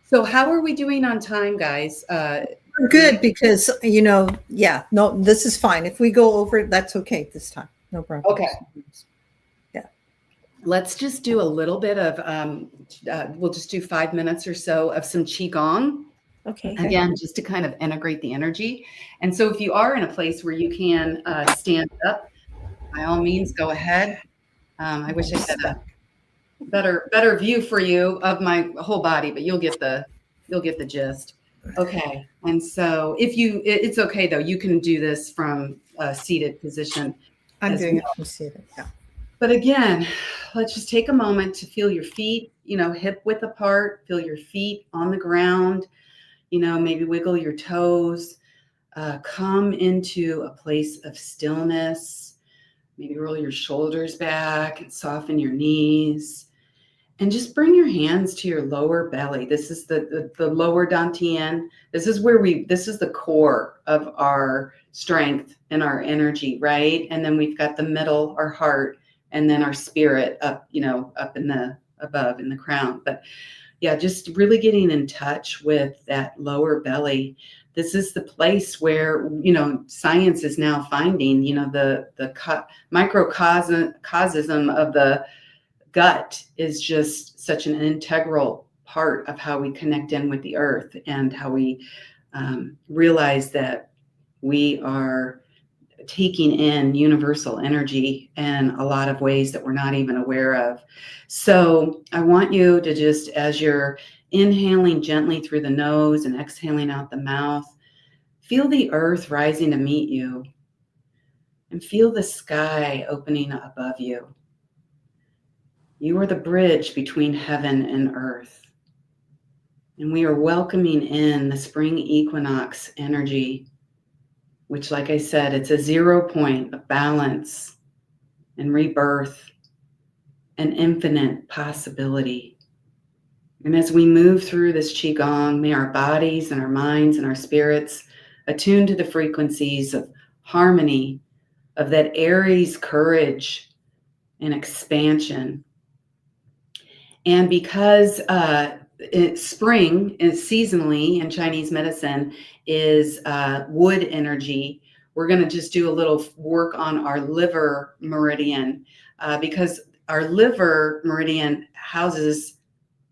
So how are we doing on time, guys? We're good because, no, this is fine. If we go over it, that's okay this time. No problem. Okay. Yeah. Let's just do a little bit of, we'll just do 5 minutes or so of some Qigong. Okay. Again, just to kind of integrate the energy. And so if you are in a place where you can stand up, by all means, go ahead. I wish I had a better view for you of my whole body, but you'll get the gist. Okay. And so it's okay though. You can do this from a seated position. I'm doing it from seated. Yeah. But again, let's just take a moment to feel your feet, hip width apart, feel your feet on the ground, maybe wiggle your toes, come into a place of stillness, maybe roll your shoulders back and soften your knees. And just bring your hands to your lower belly. This is the lower dantian. This is the core of our strength and our energy, right? And then we've got the middle, our heart, and then our spirit up, up in the above in the crown. But yeah, just really getting in touch with that lower belly. This is the place where, science is now finding, the microcosm of the gut is just such an integral part of how we connect in with the earth and how we realize that we are taking in universal energy in a lot of ways that we're not even aware of. So I want you to just, as you're inhaling gently through the nose and exhaling out the mouth, feel the earth rising to meet you and feel the sky opening above you. You are the bridge between heaven and earth. And we are welcoming in the spring equinox energy, which, like I said, it's a 0 point of balance and rebirth and infinite possibility. And as we move through this Qigong, may our bodies and our minds and our spirits attune to the frequencies of harmony, of that Aries courage and expansion. And because spring is seasonally in Chinese medicine is wood energy, we're going to just do a little work on our liver meridian because our liver meridian houses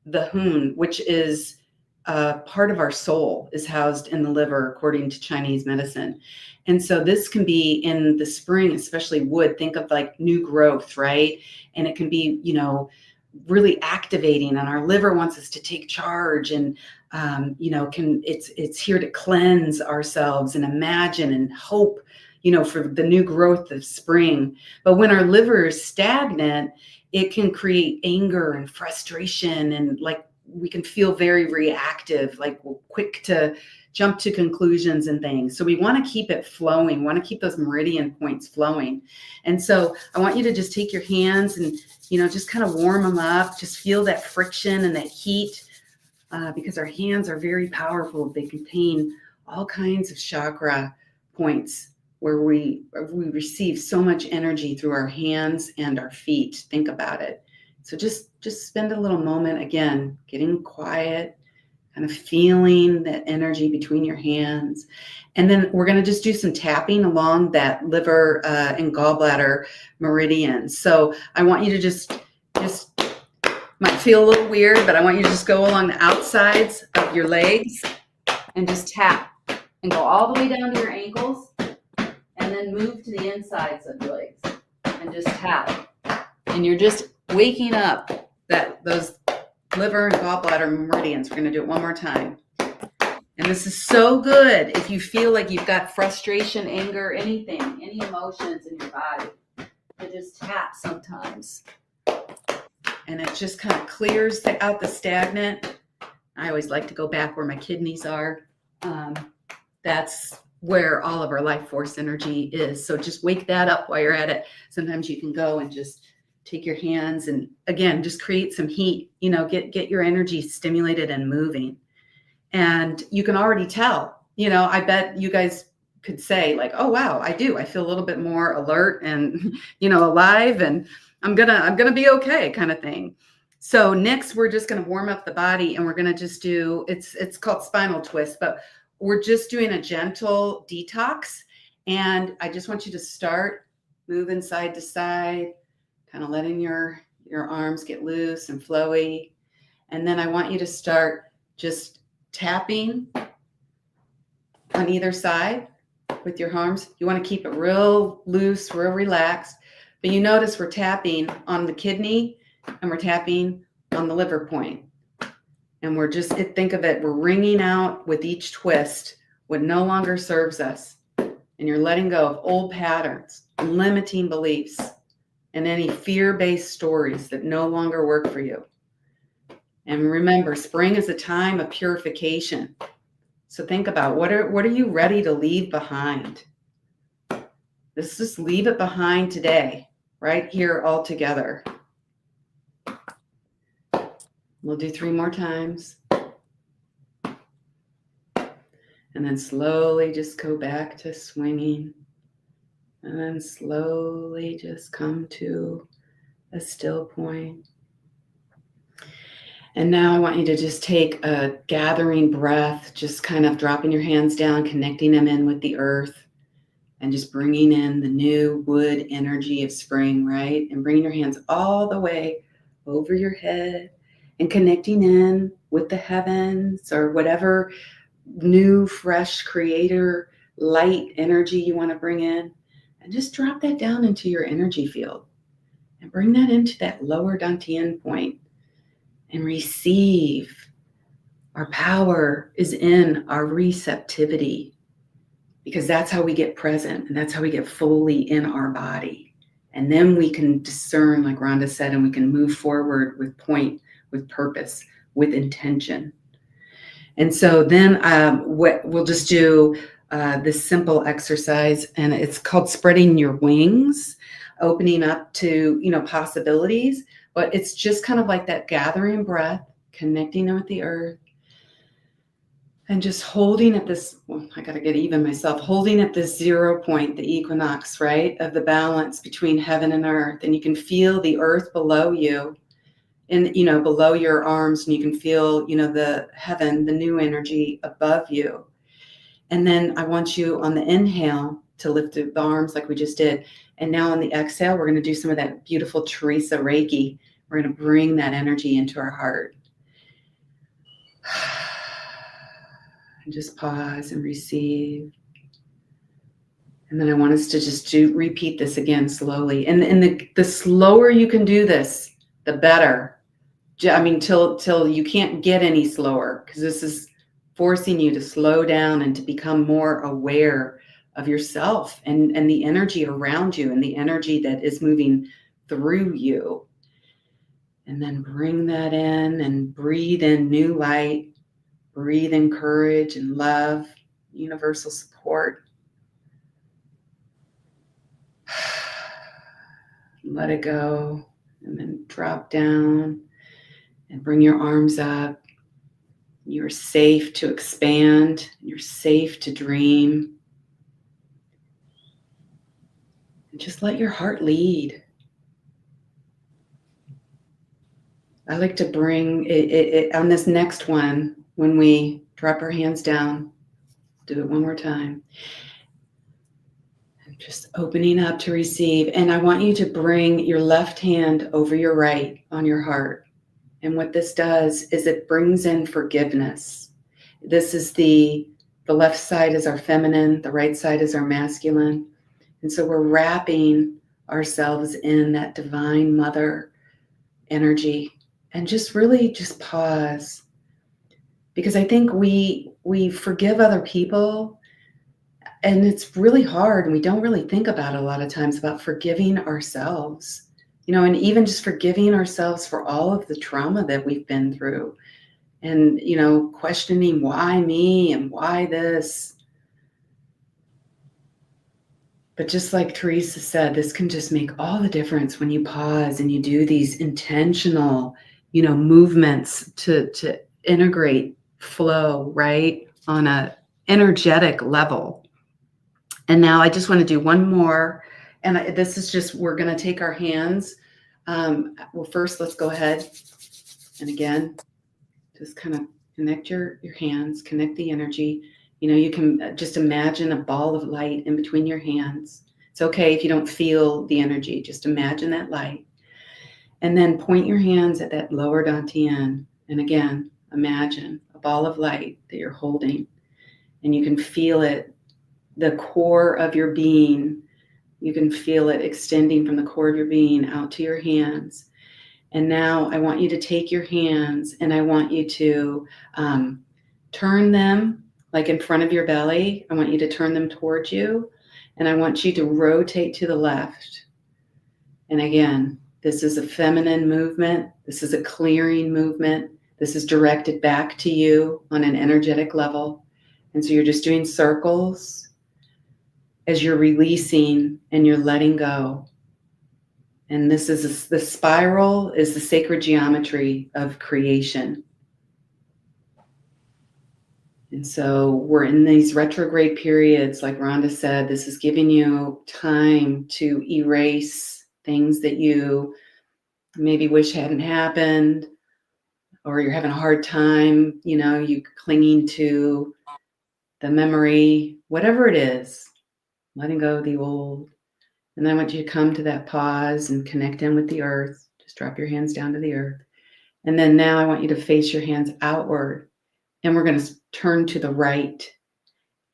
the hun, which is part of our soul, is housed in the liver according to Chinese medicine. And so this can be in the spring, especially wood. Think of like new growth, right? And it can be, really activating, and our liver wants us to take charge, and it's here to cleanse ourselves and imagine and hope, for the new growth of spring. But when our liver is stagnant, it can create anger and frustration, and like we can feel very reactive, like we're quick to jump to conclusions and things. So we want to keep it flowing. We want to keep those meridian points flowing. And so I want you to just take your hands and, just kind of warm them up. Just feel that friction and that heat because our hands are very powerful. They contain all kinds of chakra points where we receive so much energy through our hands and our feet. Think about it. So just spend a little moment, again, getting quiet, kind of feeling that energy between your hands. And then we're going to just do some tapping along that liver and gallbladder meridian. So I want you to just might feel a little weird, but I want you to just go along the outsides of your legs and just tap and go all the way down to your ankles and then move to the insides of your legs and just tap. And you're just waking up those liver and gallbladder meridians. We're going to do it one more time. And this is so good if you feel like you've got frustration, anger, anything, any emotions in your body. To just tap sometimes. And it just kind of clears out the stagnant. I always like to go back where my kidneys are. That's where all of our life force energy is. So just wake that up while you're at it. Sometimes you can go and just take your hands and, again, just create some heat, get your energy stimulated and moving. And you can already tell, I bet you guys could say like, oh, wow, I do. I feel a little bit more alert and, alive, and I'm gonna be okay kind of thing. So next, we're just going to warm up the body, and we're going to just do, it's called spinal twist, but we're just doing a gentle detox. And I just want you to start moving side to side, kind of letting your arms get loose and flowy. And then I want you to start just tapping on either side with your arms. You want to keep it real loose, real relaxed. But you notice we're tapping on the kidney and we're tapping on the liver point. And we're just, think of it, we're wringing out with each twist what no longer serves us. And you're letting go of old patterns, limiting beliefs, and any fear-based stories that no longer work for you. And remember, spring is a time of purification. So think about what are you ready to leave behind? Let's just leave it behind today, right here all together. We'll do 3 more times. And then slowly just go back to swinging. And then slowly just come to a still point. And now I want you to just take a gathering breath, just kind of dropping your hands down, connecting them in with the earth, and just bringing in the new wood energy of spring, right? And bringing your hands all the way over your head and connecting in with the heavens or whatever new, fresh creator, light energy you want to bring in. And just drop that down into your energy field and bring that into that lower dantian point. And receive. Our power is in our receptivity, because that's how we get present and that's how we get fully in our body. And then we can discern, like Rhonda said, and we can move forward with point, with purpose, with intention. And so then we'll just do this simple exercise, and it's called spreading your wings, opening up to, possibilities. But it's just kind of like that gathering breath, connecting with the earth, and just holding at this, I got to get even myself, holding at this 0 point, the equinox, right, of the balance between heaven and earth. And you can feel the earth below you and, below your arms, and you can feel, the heaven, the new energy above you. And then I want you on the inhale to lift the arms like we just did. And now on the exhale, we're going to do some of that beautiful Teresa Reiki. We're going to bring that energy into our heart. And just pause and receive. And then I want us to just repeat this again slowly. And the slower you can do this, the better. I mean, till you can't get any slower, because this is forcing you to slow down and to become more aware of yourself and the energy around you and the energy that is moving through you. And then bring that in and breathe in new light, breathe in courage and love, universal support. Let it go, and then drop down and bring your arms up. You're safe to expand. You're safe to dream. And just let your heart lead. I like to bring it on this next one, when we drop our hands down, do it one more time. And just opening up to receive. And I want you to bring your left hand over your right on your heart. And what this does is it brings in forgiveness. This is the left side is our feminine, the right side is our masculine. And so we're wrapping ourselves in that divine mother energy, and just really just pause. Because I think we forgive other people, and it's really hard, and we don't really think about it a lot of times, about forgiving ourselves. And even just forgiving ourselves for all of the trauma that we've been through, and, questioning why me and why this. But just like Teresa said, this can just make all the difference when you pause and you do these intentional, movements to integrate flow, right, on a energetic level. And now I just want to do one more. And this is just, we're going to take our hands. Well, first, let's go ahead And again, just kind of connect your hands, connect the energy. You know, you can just imagine a ball of light in between your hands. It's okay if you don't feel the energy, just imagine that light. And then point your hands at that lower dantian. And again, imagine a ball of light that you're holding. And you can feel it, the core of your being. You can feel it extending from the core of your being out to your hands. And now I want you to take your hands and I want you to turn them like in front of your belly. I want you to turn them towards you. And I want you to rotate to the left. And again, this is a feminine movement. This is a clearing movement. This is directed back to you on an energetic level. And so you're just doing circles as you're releasing and you're letting go. And this is the spiral is the sacred geometry of creation. And so we're in these retrograde periods, like Rhonda said, this is giving you time to erase things that you maybe wish hadn't happened, or you're having a hard time, you know, you clinging to the memory, whatever it is, letting go of the old. And then I want you to come to that pause and connect in with the earth. Just drop your hands down to the earth. And then now I want you to face your hands outward. And we're going to turn to the right.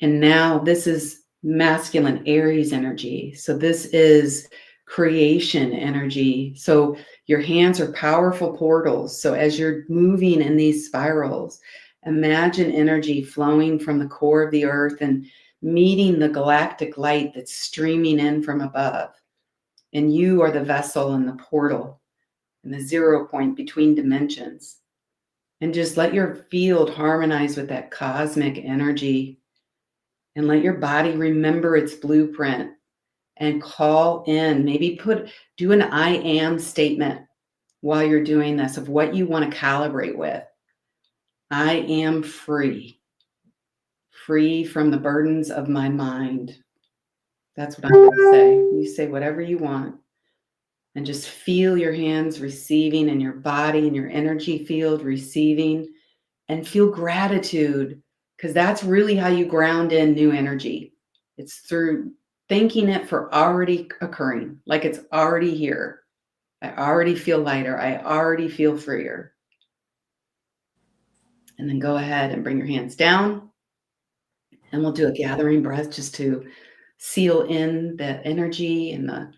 And now this is masculine Aries energy. So this is creation energy. So your hands are powerful portals. So as you're moving in these spirals, imagine energy flowing from the core of the earth and meeting the galactic light that's streaming in from above. And you are the vessel and the portal and the 0 point between dimensions. And just let your field harmonize with that cosmic energy and let your body remember its blueprint and call in, maybe do an I am statement while you're doing this of what you want to calibrate with. I am free from the burdens of my mind. That's what I'm going to say. You say whatever you want and just feel your hands receiving and your body and your energy field receiving, and feel gratitude, because that's really how you ground in new energy. It's through thanking it for already occurring, like it's already here. I already feel lighter. I already feel freer. And then go ahead and bring your hands down. And we'll do a gathering breath just to seal in that energy and the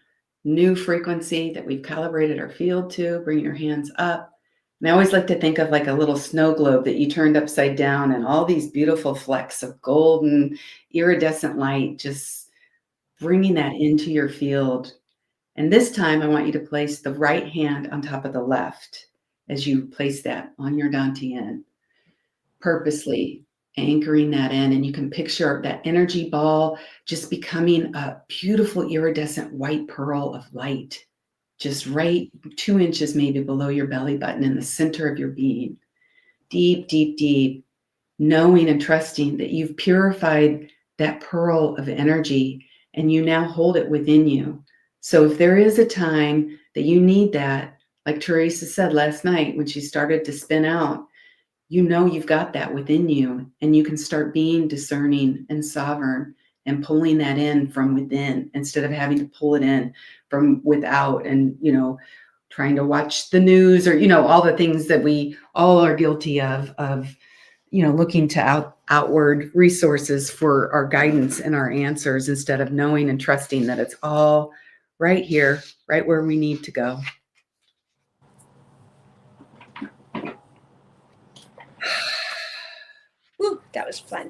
new frequency that we've calibrated our field to. Bring your hands up. And I always like to think of like a little snow globe that you turned upside down and all these beautiful flecks of golden iridescent light, just bringing that into your field. And this time I want you to place the right hand on top of the left as you place that on your dantian, purposely anchoring that in. And you can picture that energy ball just becoming a beautiful iridescent white pearl of light, just right 2 inches maybe below your belly button in the center of your being. Deep, deep, deep, knowing and trusting that you've purified that pearl of energy and you now hold it within you. So if there is a time that you need that, like Teresa said last night when she started to spin out, you know you've got that within you, and you can start being discerning and sovereign and pulling that in from within instead of having to pull it in from without and, you know, trying to watch the news or, you know, all the things that we all are guilty of, you know, looking to outward resources for our guidance and our answers instead of knowing and trusting that it's all right here, right where we need to go. Woo, that was fun.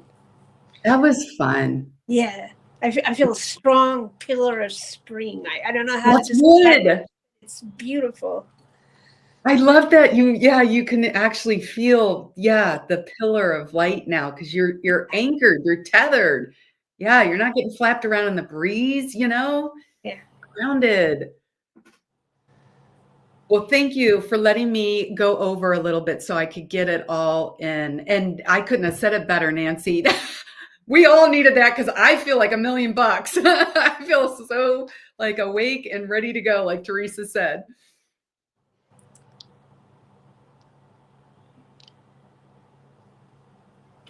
That was fun. Yeah. I feel a strong pillar of spring. I don't know how That's to describe good. it. It's beautiful. I love that you can actually feel, the pillar of light now because you're anchored, you're tethered. Yeah, you're not getting flapped around in the breeze, you know? Yeah. Grounded. Well, thank you for letting me go over a little bit so I could get it all in. And I couldn't have said it better, Nancy. We all needed that because I feel like $1,000,000. I feel so like awake and ready to go, like Teresa said.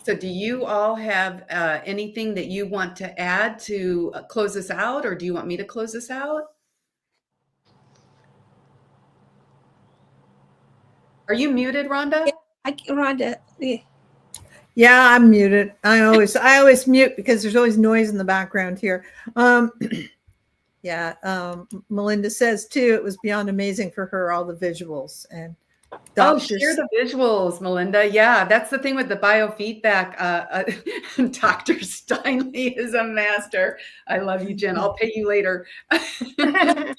So do you all have anything that you want to add to close us out, or do you want me to close us out? Are you muted, Rhonda? Rhonda, Yeah, I'm muted. I always mute because there's always noise in the background here. Yeah, Melinda says too, it was beyond amazing for her, all the visuals and Oh, share doctors. the visuals, Melinda. Yeah, that's the thing with the biofeedback. Dr. Steinle is a master. I love you, Jen. I'll pay you later. But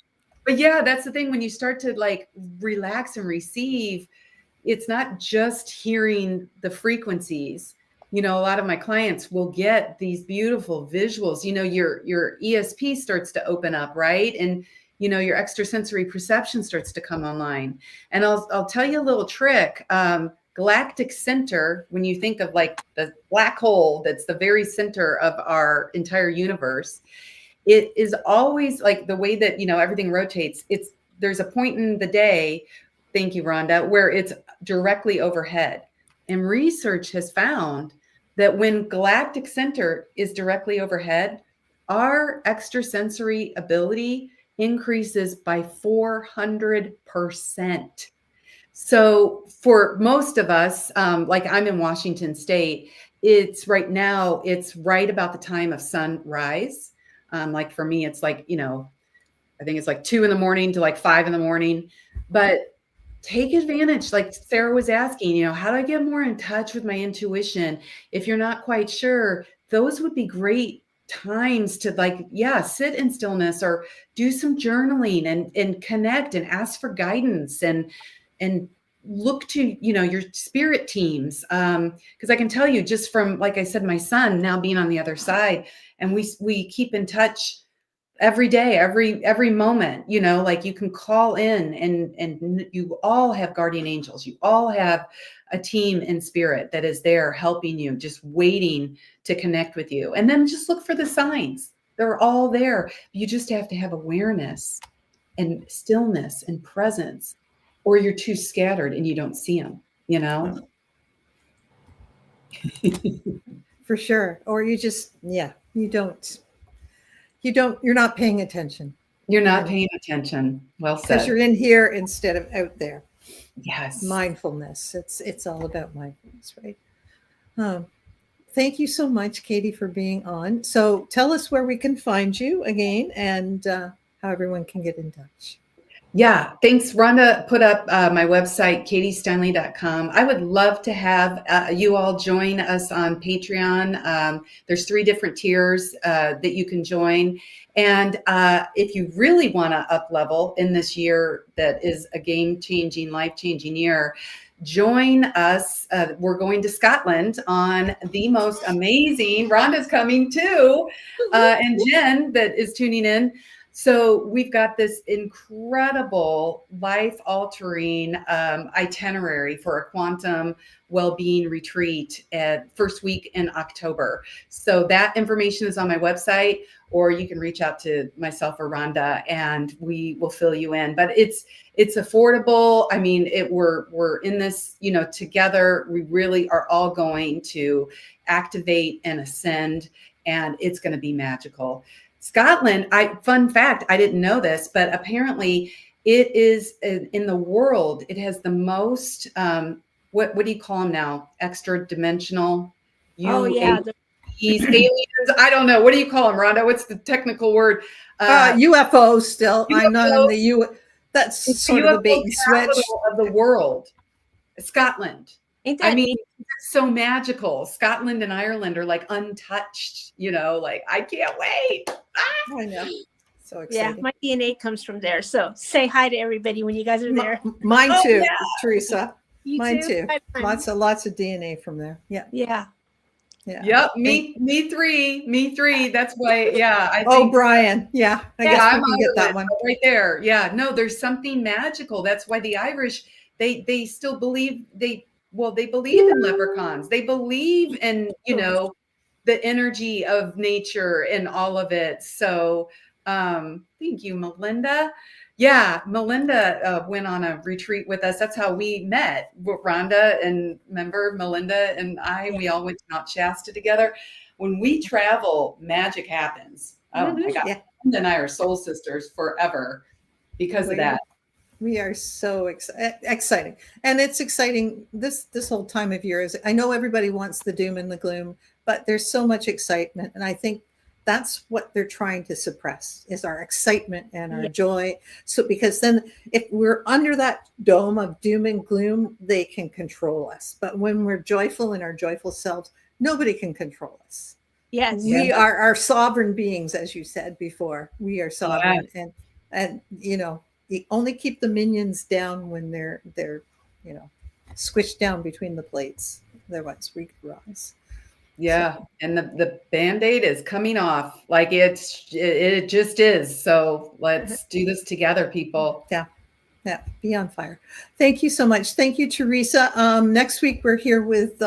yeah, that's the thing. When you start to like relax and receive, it's not just hearing the frequencies. You know, a lot of my clients will get these beautiful visuals. You know, your ESP starts to open up, right? And you know, your extrasensory perception starts to come online. And I'll tell you a little trick. Galactic center, when you think of like the black hole that's the very center of our entire universe, it is always like the way that, you know, everything rotates. There's a point in the day, thank you, Rhonda, where it's directly overhead. And research has found that when galactic center is directly overhead, our extrasensory ability increases by 400%. So for most of us, like I'm in Washington State, it's right now, it's right about the time of sunrise. Like for me, it's like, you know, I think it's like 2 a.m. to like 5 a.m. But take advantage. Like Sarah was asking, you know, how do I get more in touch with my intuition? If you're not quite sure, those would be great times to like, yeah, sit in stillness or do some journaling and connect and ask for guidance and look to, you know, your spirit teams. Because I can tell you just from, like I said, my son now being on the other side, and we keep in touch every day, every moment, you know, like you can call in and you all have guardian angels. You all have a team in spirit that is there helping you, just waiting to connect with you. And then just look for the signs. They're all there. You just have to have awareness and stillness and presence, or you're too scattered and you don't see them, you know? For sure. Or you just, yeah, you're not paying attention. You're not paying attention. Well Because said. you're in here instead of out there. Yes. Mindfulness. It's all about mindfulness, right? Thank you so much, Katie, for being on. So tell us where we can find you again and how everyone can get in touch. Yeah, thanks. Rhonda put up my website, katiesteinle.com. I would love to have you all join us on Patreon. There's 3 different tiers that you can join. And if you really want to up level in this year that is a game-changing, life-changing year, join us. We're going to Scotland on the most amazing, Rhonda's coming too, and Jen that is tuning in. So we've got this incredible life-altering itinerary for a quantum well-being retreat at first week in October. So that information is on my website, or you can reach out to myself or Rhonda and we will fill you in. But it's affordable. I mean, we're in this, you know, together. We really are all going to activate and ascend, and it's going to be magical. Scotland, fun fact, I didn't know this, but apparently it is in the world, it has the most, what do you call them now? Extra dimensional UAPs, aliens, I don't know. What do you call them, Rhonda? What's the technical word? UFOs still. UFOs, I'm not on the U. That's sort of the bait and switch. Of the world, Scotland. Ain't that I mean, neat? it's so magical. Scotland and Ireland are like untouched, you know, like I can't wait. I know. So Yeah, exciting. my DNA comes from there. So say hi to everybody when you guys are there. Mine too, yeah. Teresa. You Mine too. Bye. Lots of DNA from there. Yeah. Yeah. Yeah. Yep. Me three. That's why. Yeah. I Oh, think, Brian. Yeah. I guess I'm we can get that Ireland, one right there. Yeah. No, there's something magical. That's why the Irish, they still believe they believe in leprechauns. They believe in, you know, the energy of nature and all of it. So Thank you, Melinda. Yeah, Melinda went on a retreat with us. That's how we met. Rhonda and member Melinda and I, we all went to Mount Shasta together. When we travel, magic happens. Oh my God. Yeah. Melinda and I are soul sisters forever because of that. We are so exciting, and it's exciting this whole time of year. Is I know everybody wants the doom and the gloom, but there's so much excitement, and I think that's what they're trying to suppress is our excitement and our joy. So because then if we're under that dome of doom and gloom, they can control us. But when we're joyful in our joyful selves, nobody can control us. Yes. We are our sovereign beings, as you said before. We are sovereign, and you know, you only keep the minions down when they're you know, squished down between the plates. Otherwise, we could rise. Yeah, so. And the Band-Aid is coming off. Like it just is. So let's do this together, people. Yeah. Yeah, be on fire. Thank you so much. Thank you, Teresa. Next week we're here with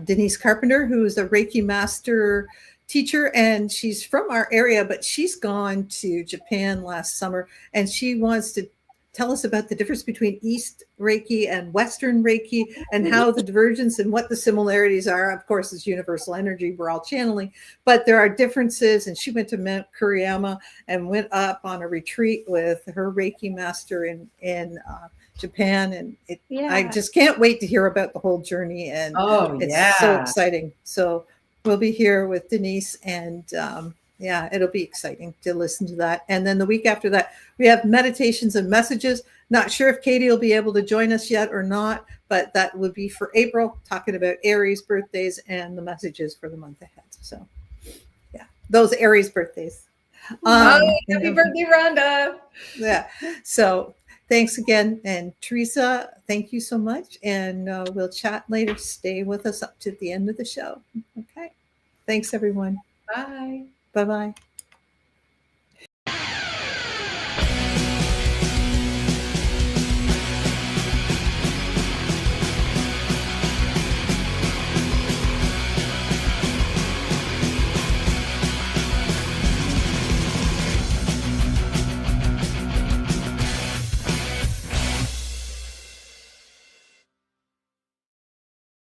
Denise Carpenter, who is a Reiki master teacher, and she's from our area, but she's gone to Japan last summer, and she wants to tell us about the difference between East Reiki and Western Reiki and how the divergence and what the similarities are. Of course, it's universal energy. We're all channeling, but there are differences. And she went to Mount Kuriyama and went up on a retreat with her Reiki master in Japan. And I just can't wait to hear about the whole journey. And it's so exciting. So we'll be here with Denise, and yeah, it'll be exciting to listen to that. And then the week after that, we have meditations and messages. Not sure if Katie will be able to join us yet or not, but that would be for April, talking about Aries birthdays and the messages for the month ahead. So yeah, those Aries birthdays. Happy birthday, Rhonda. Yeah. So thanks again. And Teresa, thank you so much. And we'll chat later. Stay with us up to the end of the show. Okay. Thanks, everyone. Bye. Bye-bye.